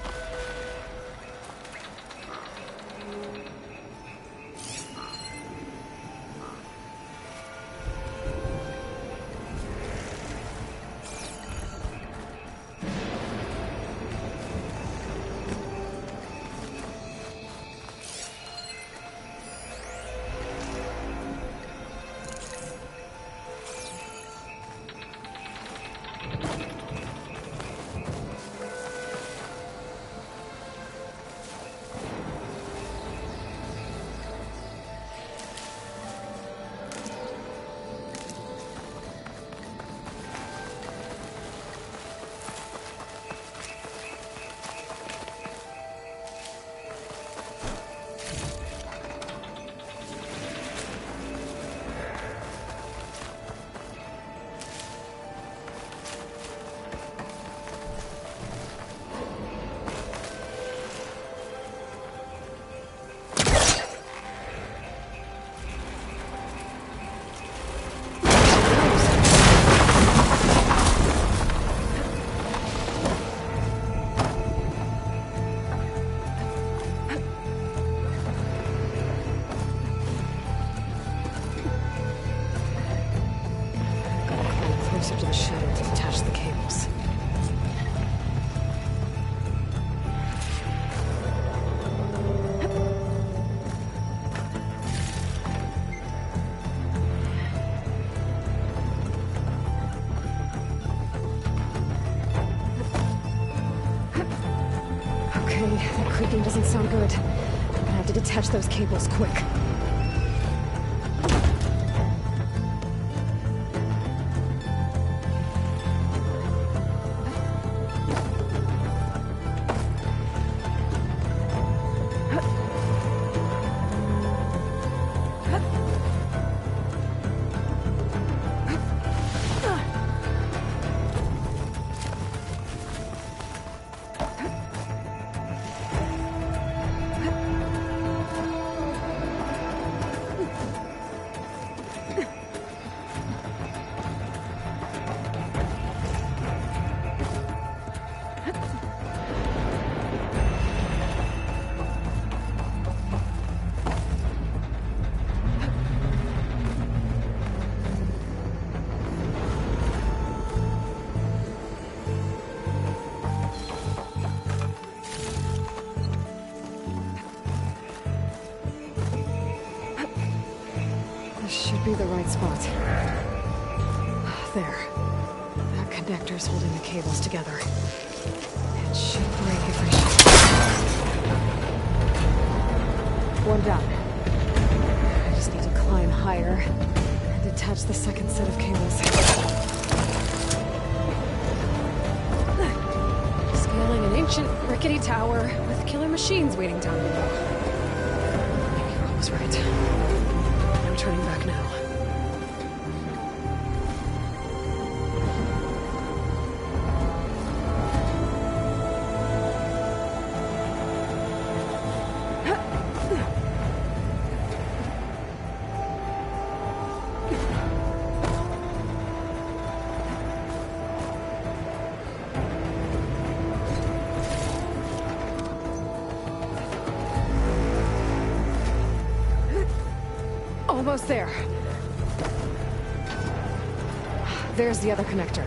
closer to the shuttle to detach the cables. Okay, that creaking doesn't sound good. I'm gonna have to detach those cables quick. Should be the right spot. There. That connector's holding the cables together. It should break if I shoot. One down. I just need to climb higher and detach the second set of cables. Scaling an ancient, rickety tower with killer machines waiting down below. Maybe Rob was right. I'm turning back now. Almost there. There's the other connector.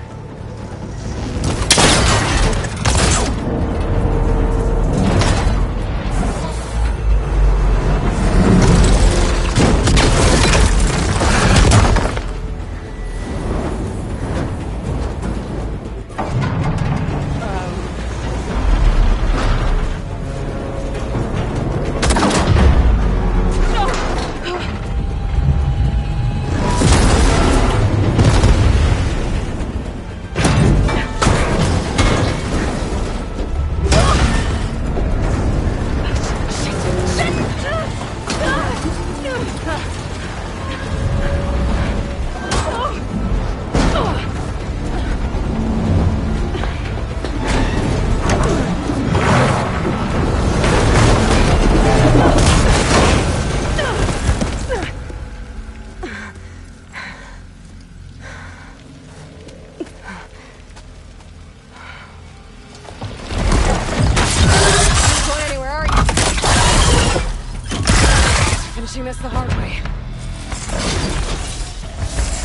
This the hard way.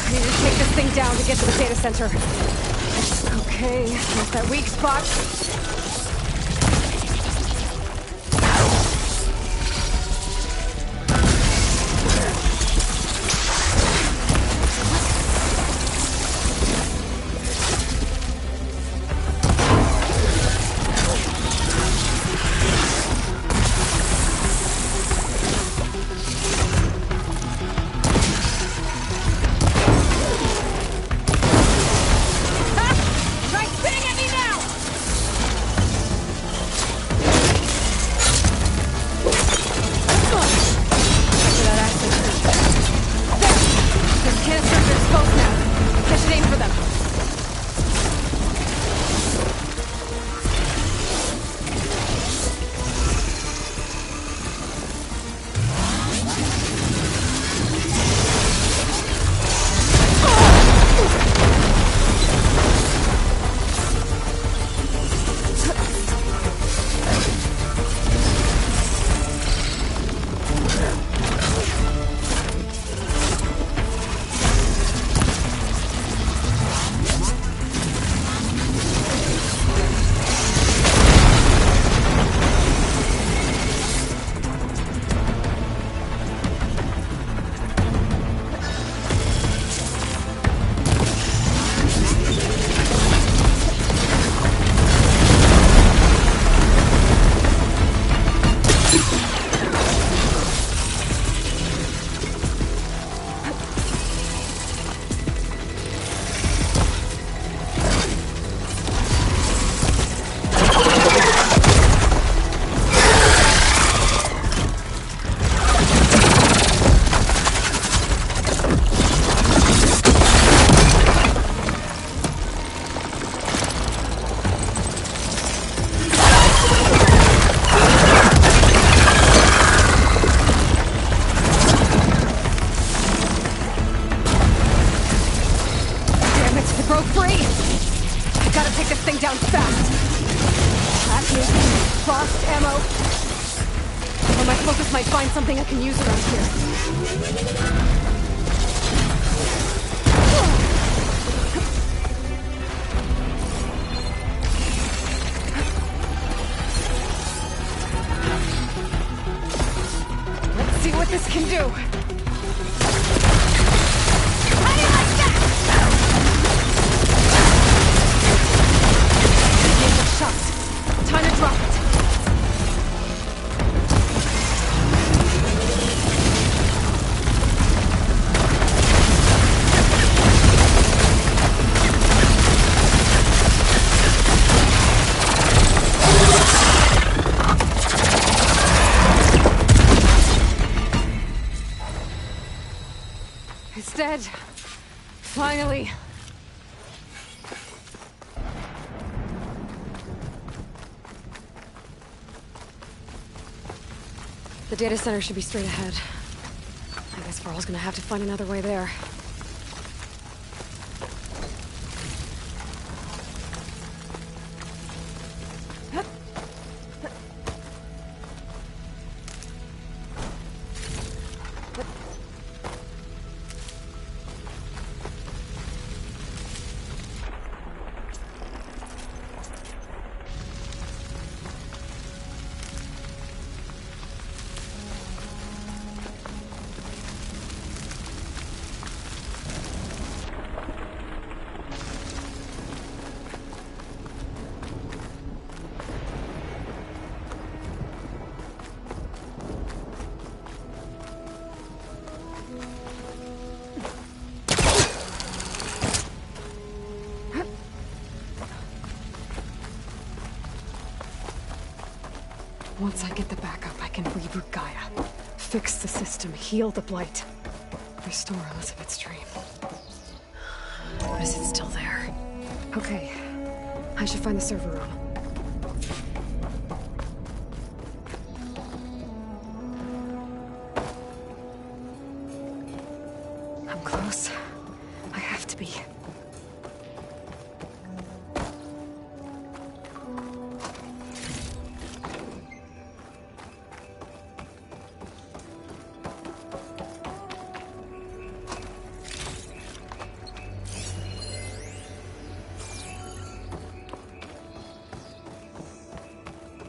I need to take this thing down to get to the data center. Okay, that's that weak spot. free! I gotta take this thing down fast! Tracking, frost ammo. Or my focus might find something I can use around here. Let's see what this can do. How do you like that? Shots. Time to drop it. It's dead. Finally. The data center should be straight ahead. I guess Varl's gonna have to find another way there. Once I get the backup, I can reboot Gaia. Fix the system, heal the Blight. Restore Elizabeth's dream. Is it still there? Okay. I should find the server room. I'm close. I have to be.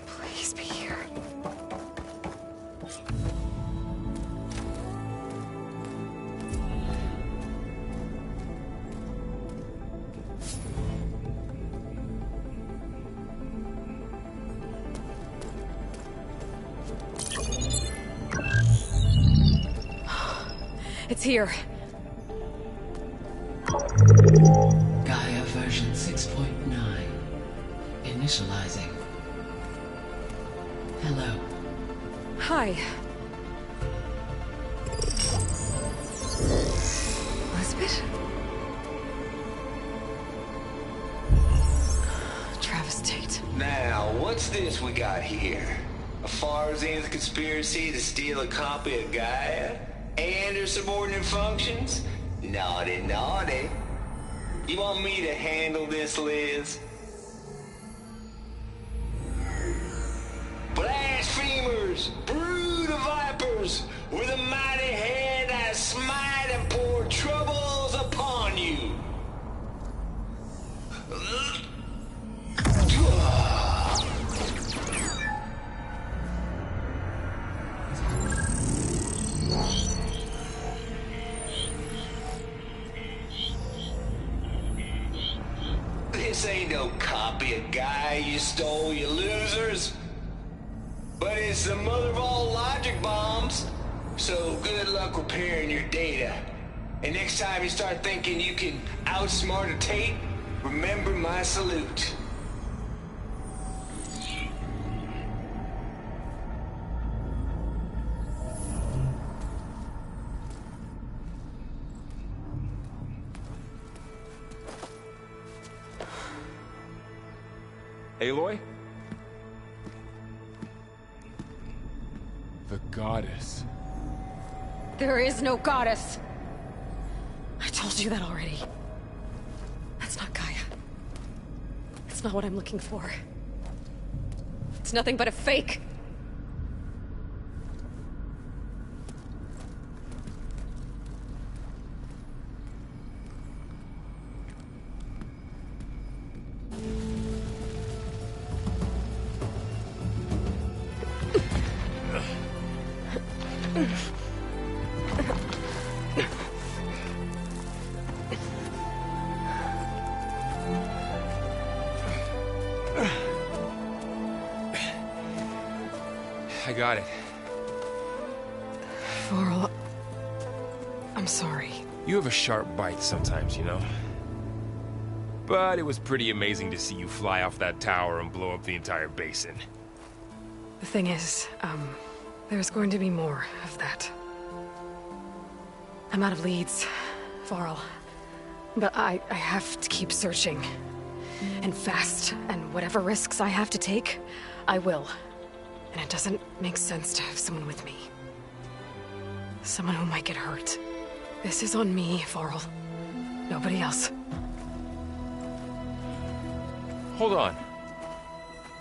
Please be here. It's here. Gaia version 6.9. Initializing. Hello. Hi. Elizabeth? Travis Tate. Now, what's this we got here? A Farzan's conspiracy to steal a copy of Gaia? And her subordinate functions? Naughty, naughty. You want me to handle this, Liz? Blasphemers! Brood of vipers! With a mighty hand I smite and pour troubles upon you! This ain't no copy of Gaia you stole, you losers. But it's the mother of all logic bombs. So good luck repairing your data. And next time you start thinking you can outsmart a Tate, remember my salute. Aloy? The goddess. There is no goddess. I told you that already. That's not Gaia. That's not what I'm looking for. It's nothing but a fake. I got it. Varl, I'm sorry. You have a sharp bite sometimes, you know? But it was pretty amazing to see you fly off that tower and blow up the entire basin. The thing is, there's going to be more of that. I'm out of leads, Varl. But I have to keep searching. And fast, and whatever risks I have to take, I will. And it doesn't make sense to have someone with me. Someone who might get hurt. This is on me, Varl. Nobody else. Hold on.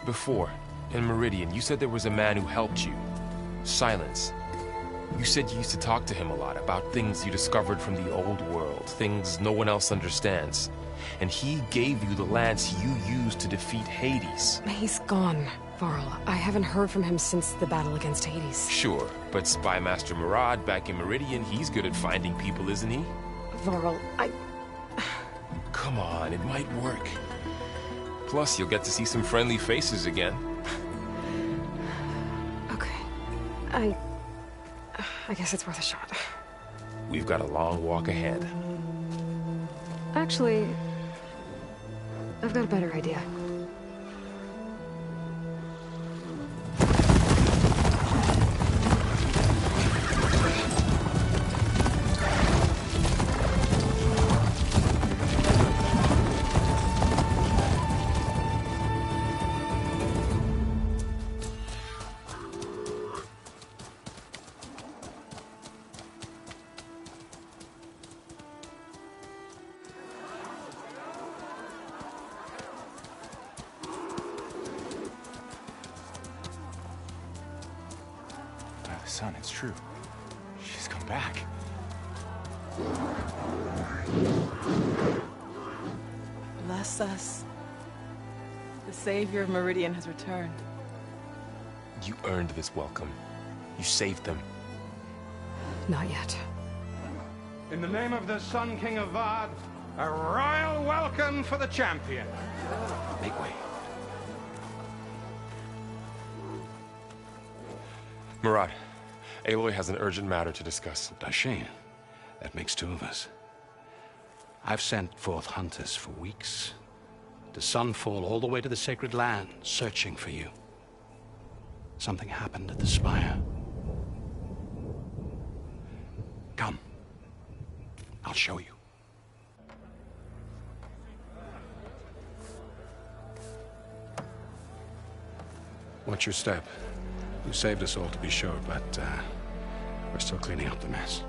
Before, in Meridian, you said there was a man who helped you. Silence. You said you used to talk to him a lot about things you discovered from the old world, things no one else understands. And he gave you the lance you used to defeat Hades. He's gone, Varl. I haven't heard from him since the battle against Hades. Sure, but Spy Master Murad back in Meridian, he's good at finding people, isn't he? Varl, Come on, it might work. Plus, you'll get to see some friendly faces again. Okay. I guess it's worth a shot. We've got a long walk ahead. Actually, I've got a better idea. Son, it's true. She's come back. Bless us. The savior of Meridian has returned. You earned this welcome. You saved them. Not yet. In the name of the Sun King of Vard, a royal welcome for the champion. Make way. Murad, Aloy has an urgent matter to discuss. Dashane, that makes two of us. I've sent forth hunters for weeks, to sunfall all the way to the sacred land, searching for you. Something happened at the spire. Come. I'll show you. Watch your step. You saved us all, to be sure, but we're still cleaning up the mess.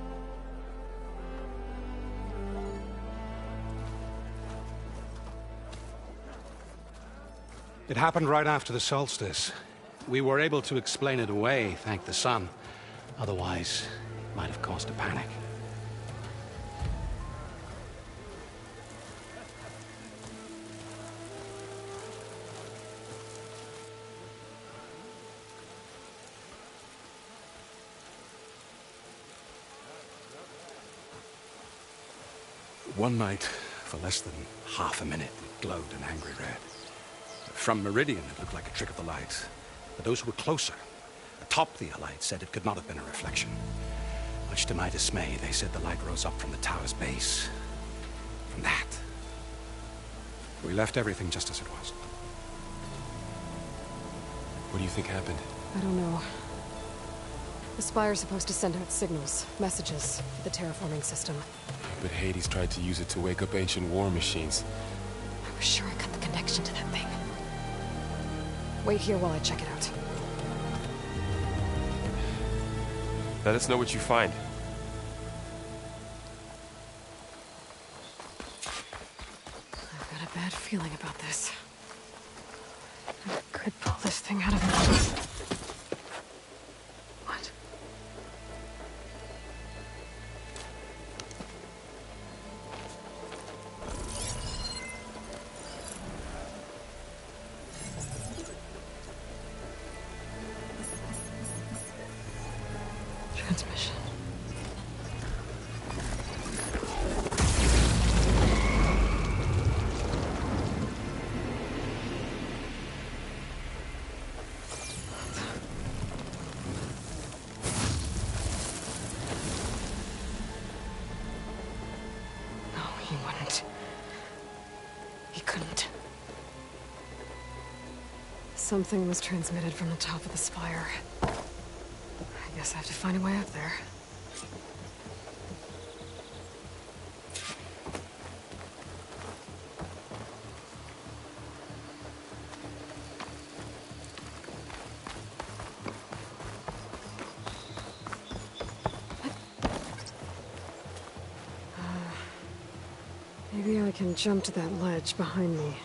It happened right after the solstice. We were able to explain it away, thank the sun. Otherwise, it might have caused a panic. One night, for less than half a minute, it glowed an angry red. From Meridian, it looked like a trick of the light. But those who were closer, atop the light, said it could not have been a reflection. Much to my dismay, they said the light rose up from the tower's base. From that. We left everything just as it was. What do you think happened? I don't know. The Spire's supposed to send out signals, messages, for the terraforming system. But Hades tried to use it to wake up ancient war machines. I was sure I got the connection to that thing. Wait here while I check it out. Let us know what you find. I've got a bad feeling about this. I could pull this thing out of the... What? Transmission. No, he wouldn't. He couldn't. Something was transmitted from the top of the spire. I guess I have to find a way up there. Maybe I can jump to that ledge behind me.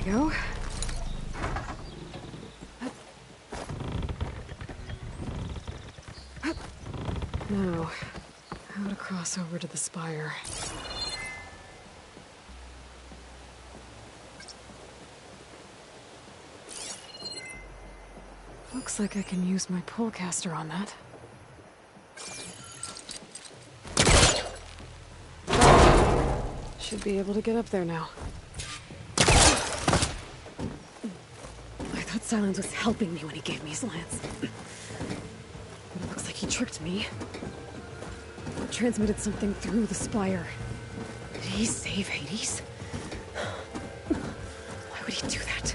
Go. Now, how to cross over to the spire. Looks like I can use my pullcaster on that. Should be able to get up there now. Silence was helping me when he gave me his lance. But it looks like he tricked me. Transmitted something through the spire. Did he save Hades? Why would he do that?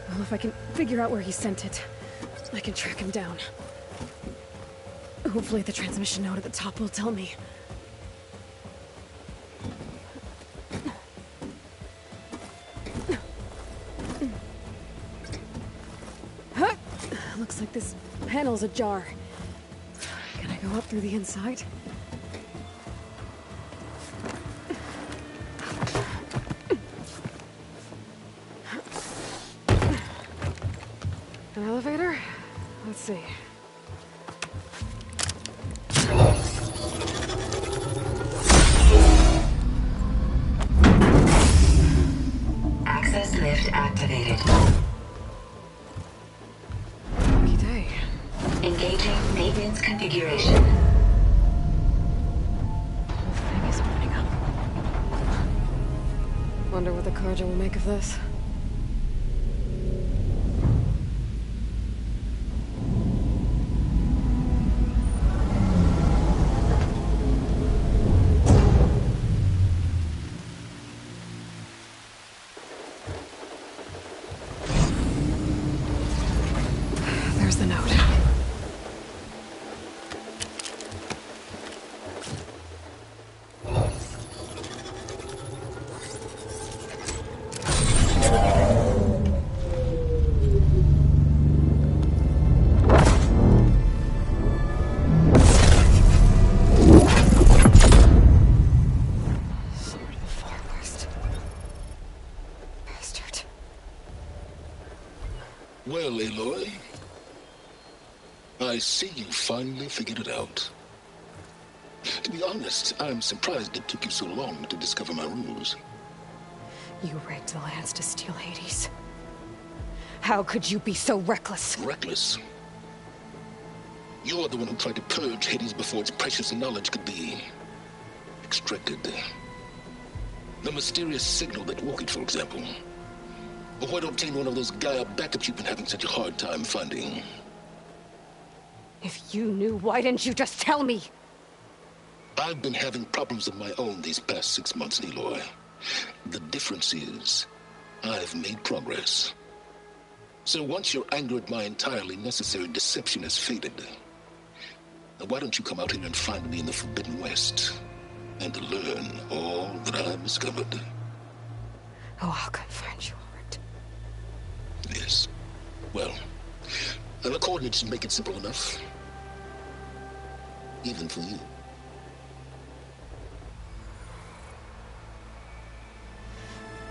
Well, if I can figure out where he sent it, I can track him down. Hopefully the transmission node at the top will tell me. Looks like this panel's ajar. Can I go up through the inside? An elevator? Let's see. Access lift activated. Engaging maintenance configuration. The whole thing is opening up. Wonder what the Carja will make of this. There's the note. Well, Aloy, I see you finally figured it out. To be honest, I'm surprised it took you so long to discover my rules. You rigged the lands to steal Hades. How could you be so reckless? Reckless? You're the one who tried to purge Hades before its precious knowledge could be extracted. The mysterious signal that woke it, for example. Or why to obtain one of those Gaia backups you've been having such a hard time finding. If you knew, why didn't you just tell me? I've been having problems of my own these past 6 months, Aloy. The difference is, I've made progress. So once your anger at my entirely necessary deception has faded, why don't you come out here and find me in the Forbidden West and learn all that I've discovered? Oh, I'll come find you, all right. Yes. Well, the coordinates should make it simple enough. Even for you.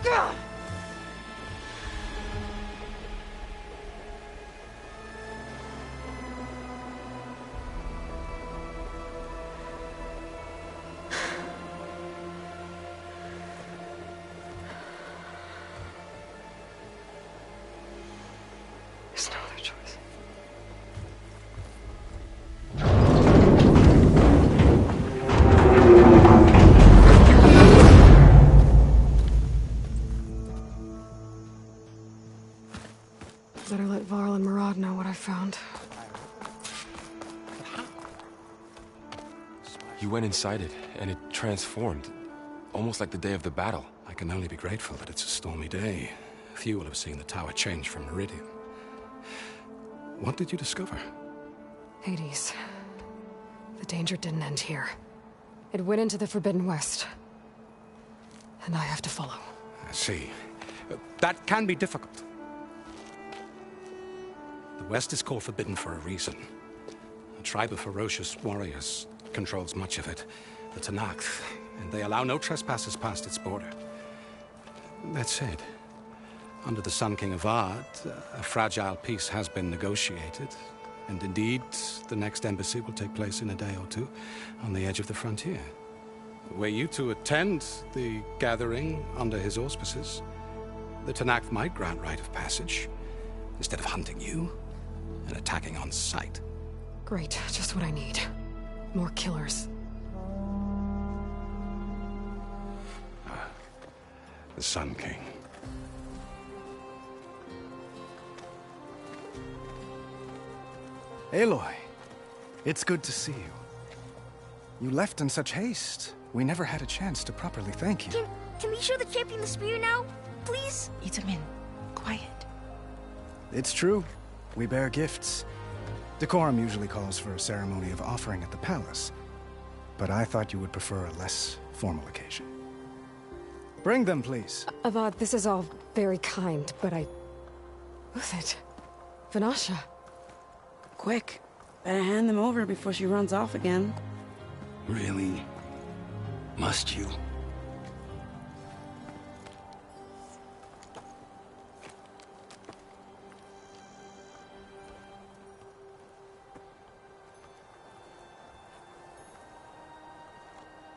Gah! There's no other choice. Better let Varl and Murad know what I found. You went inside it, and it transformed. Almost like the day of the battle. I can only be grateful that it's a stormy day. Few will have seen the tower change from Meridian. What did you discover? Hades. The danger didn't end here. It went into the Forbidden West. And I have to follow. I see. That can be difficult. The West is called Forbidden for a reason. A tribe of ferocious warriors controls much of it, the Tanakh, and they allow no trespassers past its border. That said, under the Sun King of Ard, a fragile peace has been negotiated, and indeed, the next embassy will take place in a day or two on the edge of the frontier. Were you to attend the gathering under his auspices, the Tanakh might grant right of passage, instead of hunting you and attacking on sight. Great, just what I need. More killers. The Sun King. Aloy, it's good to see you. You left in such haste. We never had a chance to properly thank you. Can we show the champion the spear now? Please? Itamin, quiet. It's true. We bear gifts. Decorum usually calls for a ceremony of offering at the palace. But I thought you would prefer a less formal occasion. Bring them, please. Avad, this is all very kind, but Who's it? Vanasha. Quick. Better hand them over before she runs off again. Really? Must you?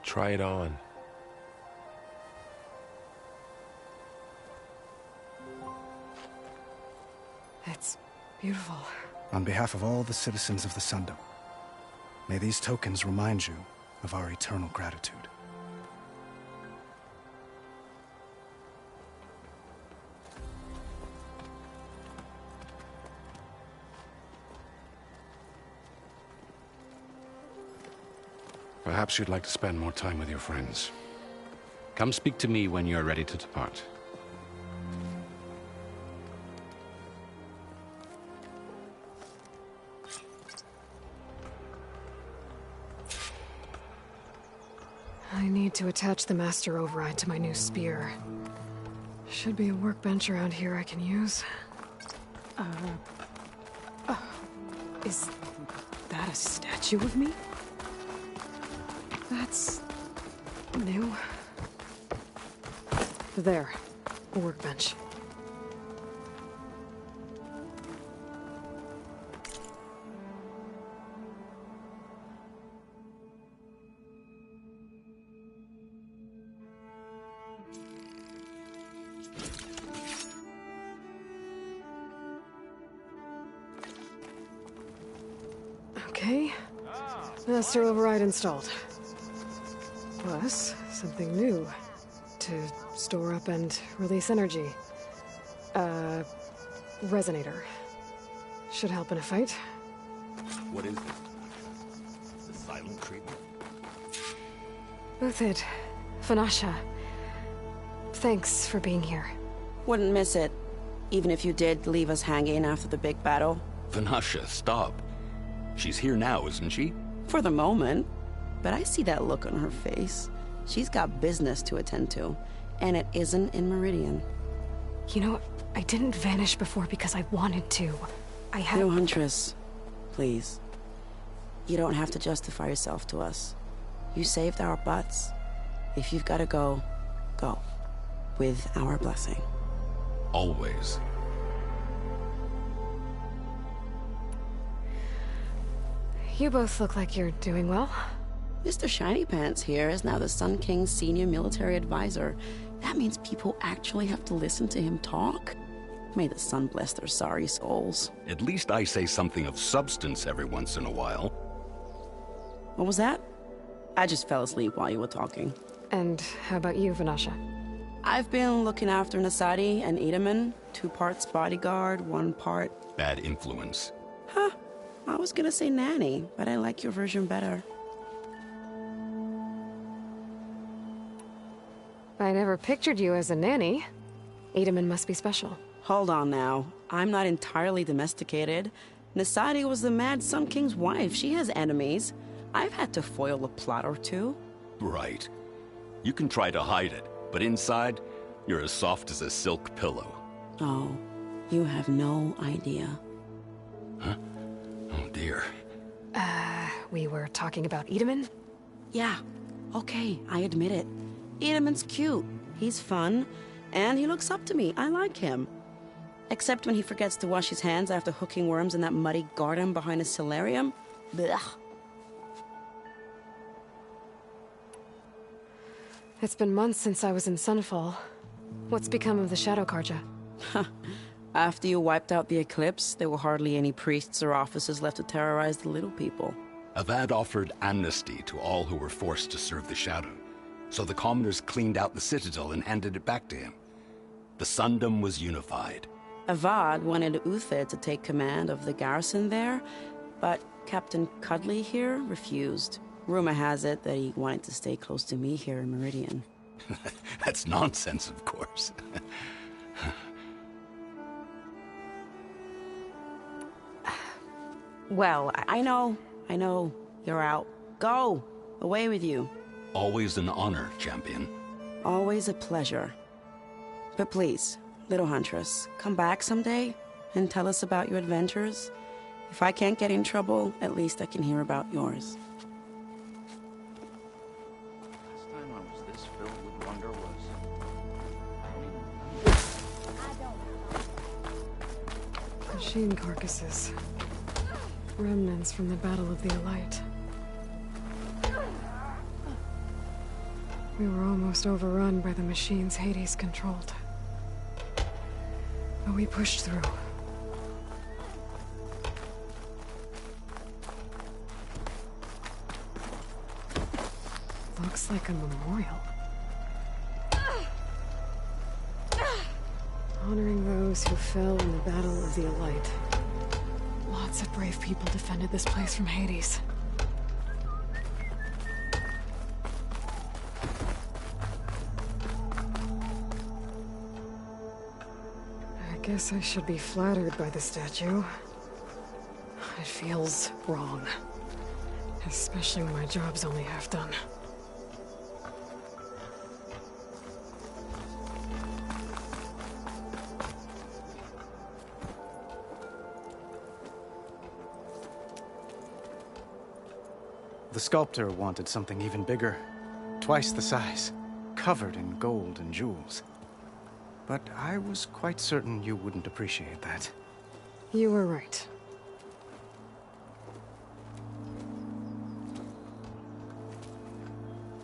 Try it on. It's beautiful. On behalf of all the citizens of the Sundom, may these tokens remind you of our eternal gratitude. Perhaps you'd like to spend more time with your friends. Come speak to me when you're ready to depart. I need to attach the master override to my new spear. Should be a workbench around here I can use. Is that a statue of me? That's new. There, a workbench. Okay. Master override installed. Plus, something new. To store up and release energy. Resonator. Should help in a fight. What is this? The silent treatment? Both it. Vanasha. Thanks for being here. Wouldn't miss it. Even if you did leave us hanging after the big battle. Vanasha, stop. She's here now, isn't she? For the moment. But I see that look on her face. She's got business to attend to. And it isn't in Meridian. You know, I didn't vanish before because I wanted to. I had... No, Huntress. Please. You don't have to justify yourself to us. You saved our butts. If you've got to go, go. With our blessing. Always. You both look like you're doing well. Mr. Shiny Pants here is now the Sun King's senior military advisor. That means people actually have to listen to him talk? May the sun bless their sorry souls. At least I say something of substance every once in a while. What was that? I just fell asleep while you were talking. And how about you, Vanasha? I've been looking after Nasadi and Edaman. 2 parts bodyguard, 1 part... Bad influence. Huh. I was gonna say nanny, but I like your version better. I never pictured you as a nanny. Edaman must be special. Hold on now. I'm not entirely domesticated. Nasadi was the Mad Sun King's wife. She has enemies. I've had to foil a plot or 2. Right. You can try to hide it, but inside, you're as soft as a silk pillow. Oh, you have no idea. Huh? Oh dear. We were talking about Edaman? Yeah. Okay, I admit it. Edaman's cute. He's fun. And he looks up to me. I like him. Except when he forgets to wash his hands after hooking worms in that muddy garden behind his solarium. Blech. It's been months since I was in Sunfall. What's become of the Shadow Karja? After you wiped out the eclipse, there were hardly any priests or officers left to terrorize the little people. Avad offered amnesty to all who were forced to serve the Shadow. So the commoners cleaned out the citadel and handed it back to him. The Sundom was unified. Avad wanted Uther to take command of the garrison there, but Captain Cudley here refused. Rumor has it that he wanted to stay close to me here in Meridian. That's nonsense, of course. Well, I know. You're out. Go! Away with you. Always an honor, champion. Always a pleasure. But please, little Huntress, come back someday and tell us about your adventures. If I can't get in trouble, at least I can hear about yours. Last time I was this filled with wonder was... Machine carcasses. Remnants from the Battle of the Elite. We were almost overrun by the machines Hades controlled. But we pushed through. Looks like a memorial. Honoring those who fell in the Battle of the Elite. Lots of brave people defended this place from Hades. I guess I should be flattered by the statue. It feels wrong. Especially when my job's only half done. The sculptor wanted something even bigger. Twice the size. Covered in gold and jewels. But I was quite certain you wouldn't appreciate that. You were right.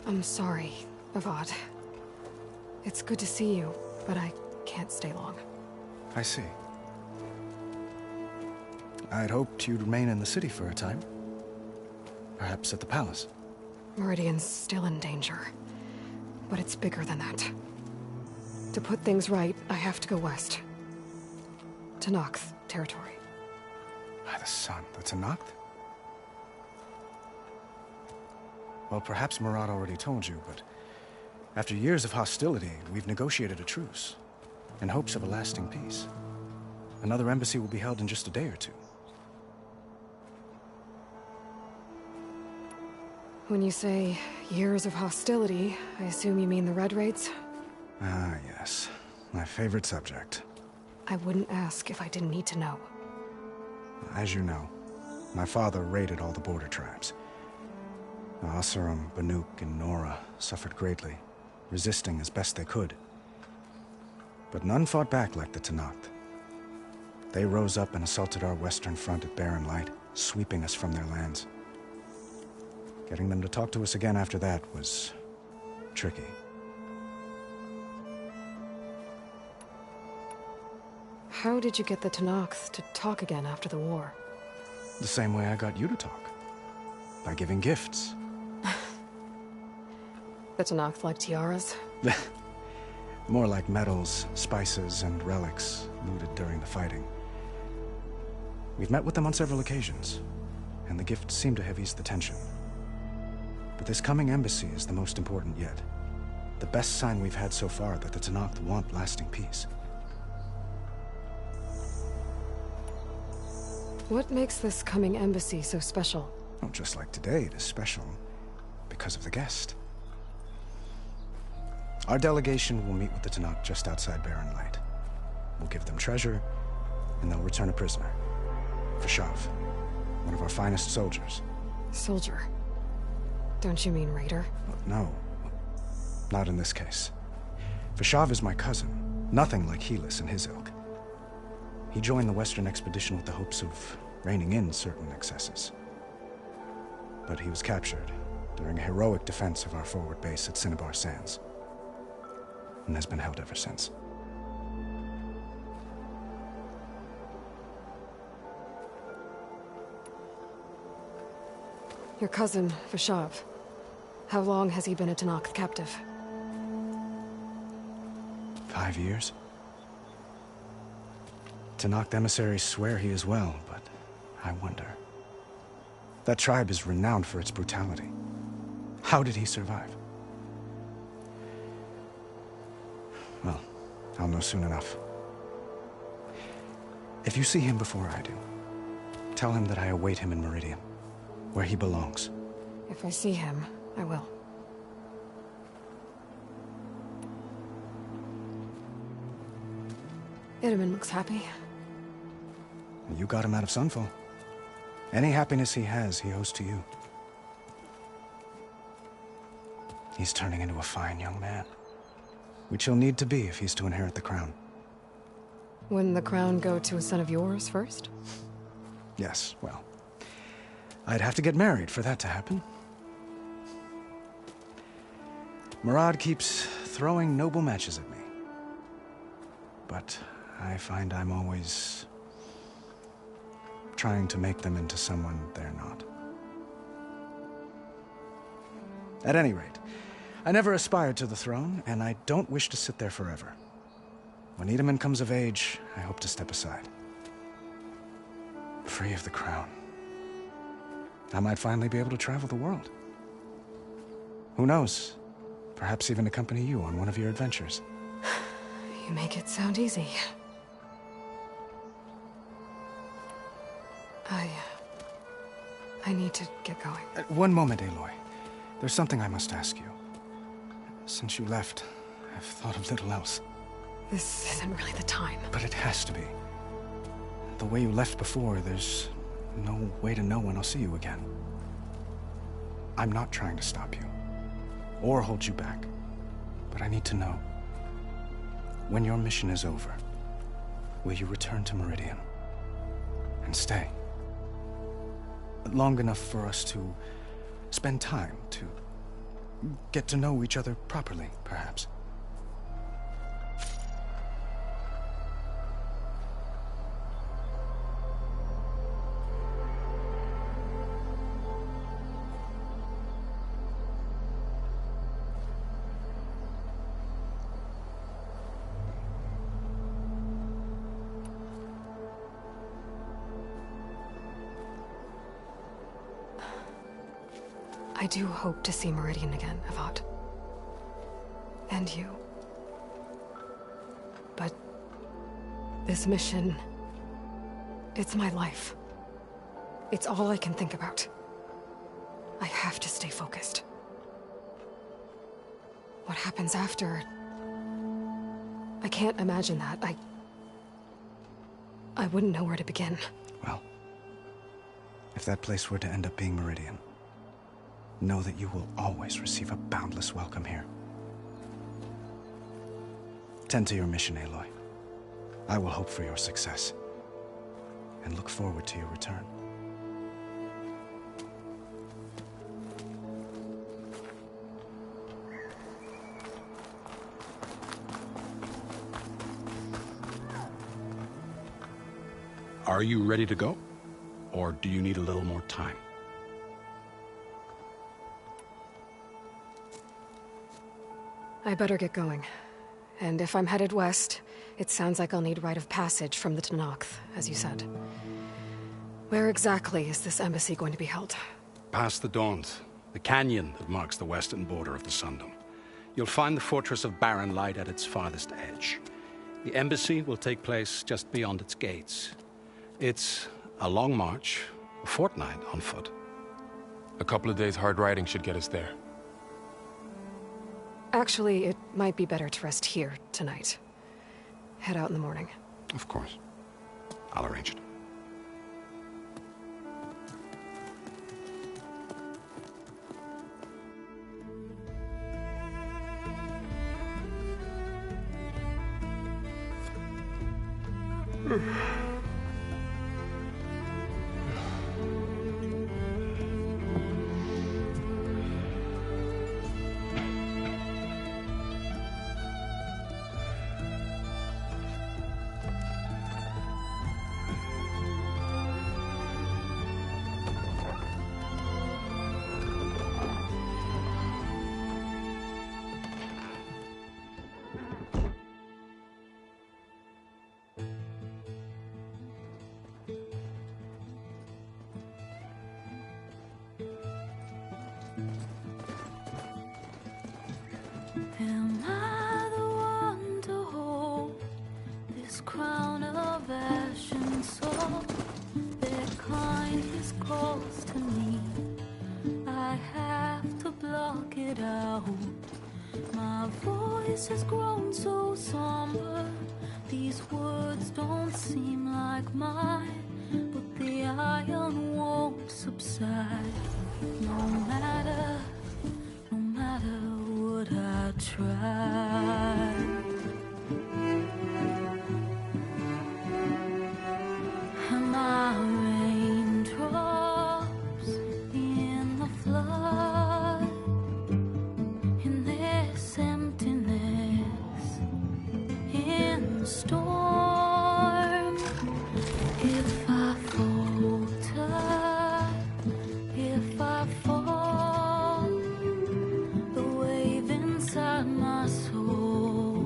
I'm sorry, Avad. It's good to see you, but I can't stay long. I see. I'd hoped you'd remain in the city for a time. Perhaps at the palace. Meridian's still in danger. But it's bigger than that. To put things right, I have to go west. To Nox territory. By the sun, that's a Noct? Well, perhaps Murad already told you, but after years of hostility, we've negotiated a truce, in hopes of a lasting peace. Another embassy will be held in just a day or two. When you say years of hostility, I assume you mean the Red Raids? Ah, yes. My favorite subject. I wouldn't ask if I didn't need to know. As you know, my father raided all the border tribes. Asurum, Banuk, and Nora suffered greatly, resisting as best they could. But none fought back like the Tenakth. They rose up and assaulted our western front at Barren Light, sweeping us from their lands. Getting them to talk to us again after that was tricky. How did you get the Tenakth to talk again after the war? The same way I got you to talk. By giving gifts. The Tenakth like tiaras? More like medals, spices, and relics looted during the fighting. We've met with them on several occasions, and the gifts seem to have eased the tension. But this coming embassy is the most important yet. The best sign we've had so far that the Tenakth want lasting peace. What makes this coming embassy so special? Oh, just like today, it is special because of the guest. Our delegation will meet with the Tenakth just outside Barren Light. We'll give them treasure, and they'll return a prisoner. Vashav, one of our finest soldiers. Soldier? Don't you mean raider? No, not in this case. Vashav is my cousin, nothing like Helis and his ilk. He joined the Western expedition with the hopes of reining in certain excesses. But he was captured during a heroic defense of our forward base at Cinnabar Sands, and has been held ever since. Your cousin, Vashav. How long has he been a Tenakth captive? 5 years. Tenakth emissaries swear he is well, but I wonder. That tribe is renowned for its brutality. How did he survive? Well, I'll know soon enough. If you see him before I do, tell him that I await him in Meridian, where he belongs. If I see him, I will. Itamen looks happy. You got him out of Sunfall. Any happiness he has, he owes to you. He's turning into a fine young man, which he'll need to be if he's to inherit the crown. Wouldn't the crown go to a son of yours first? Yes, well, I'd have to get married for that to happen. Murad keeps throwing noble matches at me. But I find I'm always trying to make them into someone they're not. At any rate, I never aspired to the throne, and I don't wish to sit there forever. When Itamen comes of age, I hope to step aside. Free of the crown. I might finally be able to travel the world. Who knows? Perhaps even accompany you on one of your adventures. You make it sound easy. I need to get going. One moment, Aloy. There's something I must ask you. Since you left, I've thought of little else. This isn't really the time. But it has to be. The way you left before, there's no way to know when I'll see you again. I'm not trying to stop you, or hold you back. But I need to know. When your mission is over, will you return to Meridian? And stay? Long enough for us to spend time, to get to know each other properly, perhaps. I do hope to see Meridian again, Avad. And you. But this mission, it's my life. It's all I can think about. I have to stay focused. What happens after? I can't imagine that. I wouldn't know where to begin. Well, if that place were to end up being Meridian, know that you will always receive a boundless welcome here. Tend to your mission, Aloy. I will hope for your success, and look forward to your return. Are you ready to go? Or do you need a little more time? I better get going. And if I'm headed west, it sounds like I'll need rite of passage from the Tenakth, as you said. Where exactly is this embassy going to be held? Past the Daunt, the canyon that marks the western border of the Sundom. You'll find the fortress of Barren Light at its farthest edge. The embassy will take place just beyond its gates. It's a long march, a fortnight on foot. A couple of days hard riding should get us there. Actually, it might be better to rest here tonight. Head out in the morning. Of course. I'll arrange it. Am I the one to hold this crown of ash and salt? Their kind is close to me. I have to block it out. My voice has grown so somber. These words don't seem like mine, but the iron won't subside. No matter what I try. Am I raindrops in the flood? In this emptiness, in the storm. If I falter, if I fall, the wave inside my soul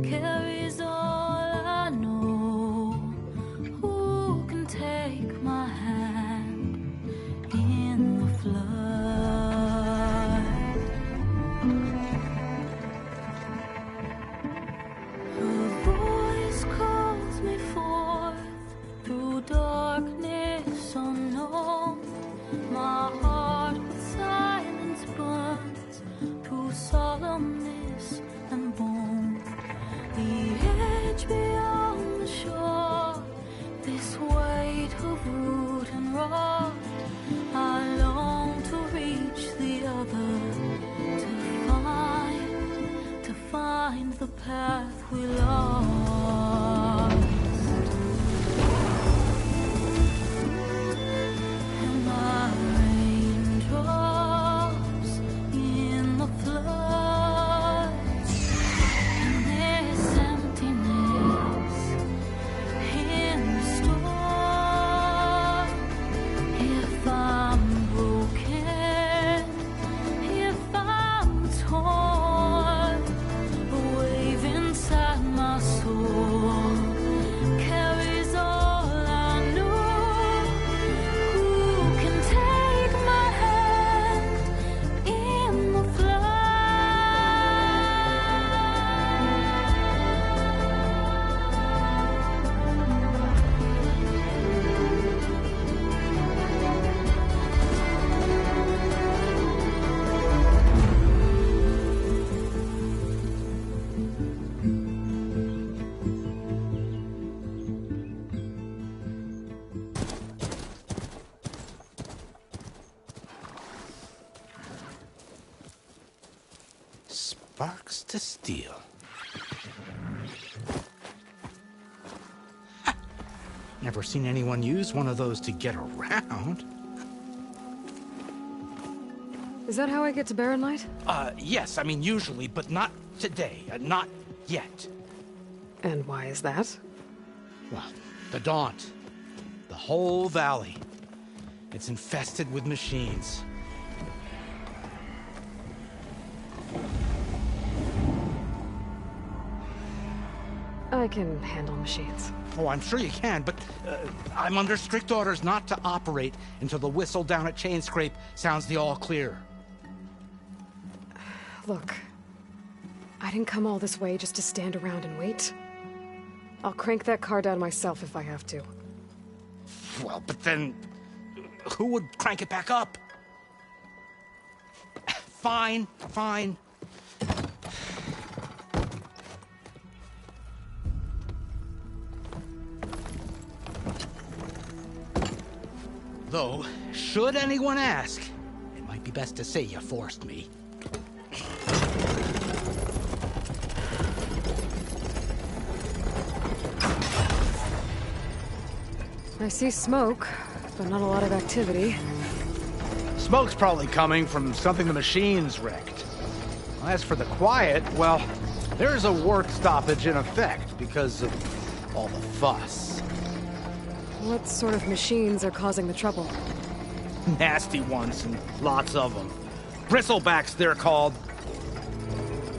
carries all I know. Who can take my hand in the flood? Her voice calls me forth through darkness unknown. My heart with silence burns through solemnness and bone. The edge beyond the shore, this weight of root and rot. I long to reach the other, to find the path we lost. Am I raindrops in the flood? In this emptiness, in the storm. If I'm broken, if I'm torn, a wave inside my soul Sparks to steel. Never seen anyone use one of those to get around. Is that how I get to Barren Light? Yes, I mean usually, but not today. Not yet. And why is that? Well, the Daunt. The whole valley. It's infested with machines. I can handle machines. Oh, I'm sure you can, but I'm under strict orders not to operate until the whistle down at Chainscrape sounds the all clear. Look, I didn't come all this way just to stand around and wait. I'll crank that car down myself if I have to. Well, but then who would crank it back up? Fine, fine. Though, should anyone ask, it might be best to say you forced me. I see smoke, but not a lot of activity. Smoke's probably coming from something the machines wrecked. As for the quiet, well, there's a work stoppage in effect because of all the fuss. What sort of machines are causing the trouble? Nasty ones, and lots of them. Bristlebacks, they're called.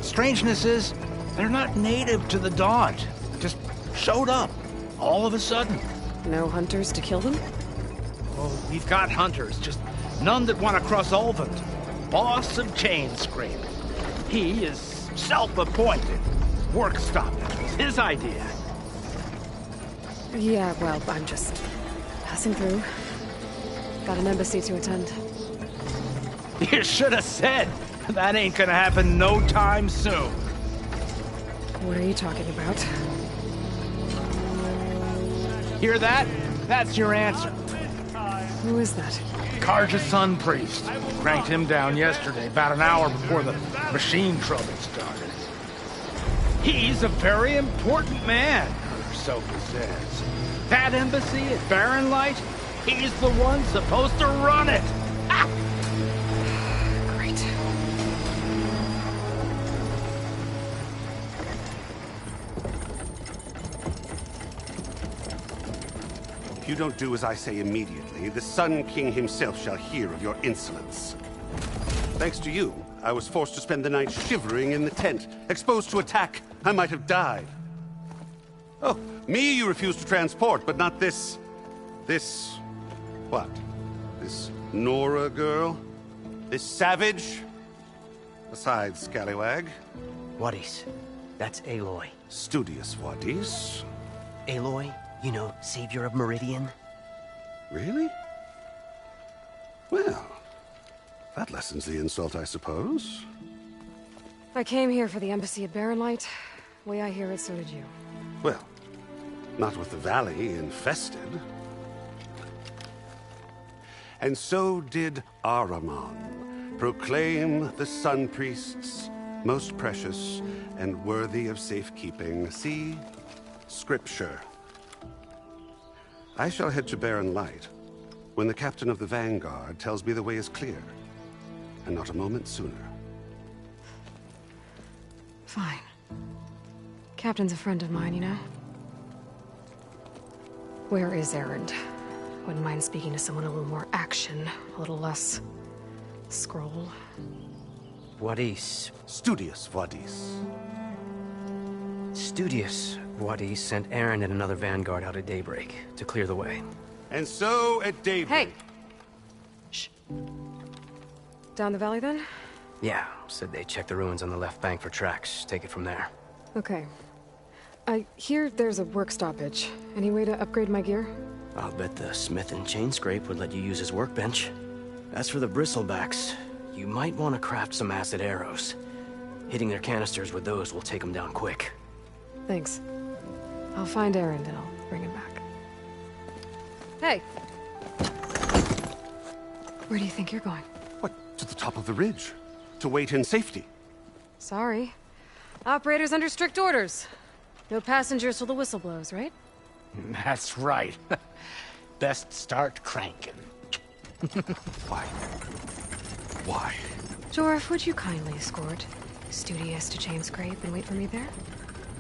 Strangeness is, they're not native to the Daunt. Just showed up, all of a sudden. No hunters to kill them? Oh, we've got hunters, just none that want to cross Ulvund. Boss of Chainscrape. He is self-appointed. Work stoppage was his idea. Yeah, well, I'm just passing through. Got an embassy to attend. You should have said. That ain't gonna happen no time soon. What are you talking about? Hear that? That's your answer. Who is that? Karja's Sun Priest. Cranked him down yesterday, about an hour before the machine trouble started. He's a very important man, or so he says. That embassy at Barren Light, he's the one supposed to run it. Ah! Great. If you don't do as I say immediately, the Sun King himself shall hear of your insolence. Thanks to you, I was forced to spend the night shivering in the tent. Exposed to attack, I might have died. Oh, me you refuse to transport, but not this... what? This Nora girl? This savage? Besides, scallywag. Wadis. That's Aloy. Studious Wadis. Aloy, you know, savior of Meridian. Really? Well, that lessens the insult, I suppose. I came here for the embassy at Barren Light. Way I hear it, so did you. Well, not with the valley infested. And so did Ahriman, proclaim the Sun Priests most precious and worthy of safekeeping. See? Scripture. I shall head to Barren Light when the captain of the Vanguard tells me the way is clear, and not a moment sooner. Fine. Captain's a friend of mine, you know? Where is Erend? Wouldn't mind speaking to someone a little more action, a little less... scroll. Wadis. Studious Wadis. Studious Wadis sent Aaron and another Vanguard out at daybreak to clear the way. And so at daybreak... Hey! Shh. Down the valley, then? Yeah, said they checked the ruins on the left bank for tracks. Take it from there. Okay. I hear there's a work stoppage. Any way to upgrade my gear? I'll bet the smith in Chainscrape would let you use his workbench. As for the bristlebacks, you might want to craft some acid arrows. Hitting their canisters with those will take them down quick. Thanks. I'll find Erend and I'll bring him back. Hey! Where do you think you're going? What, to the top of the ridge? To wait in safety. Sorry. Operator's under strict orders. No passengers till the whistle blows, right? That's right. Best start cranking. Why? Why? Jorf, would you kindly escort Studious to Chain Scrape and wait for me there?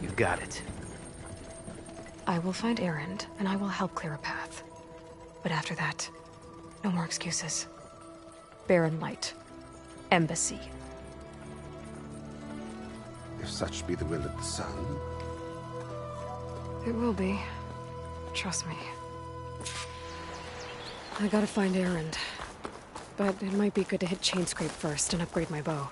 You got it. I will find Erend, and I will help clear a path. But after that, no more excuses. Barren Light. Embassy. If such be the will of the sun. It will be. Trust me. I gotta find Erend. But it might be good to hit Chain Scrape first and upgrade my bow.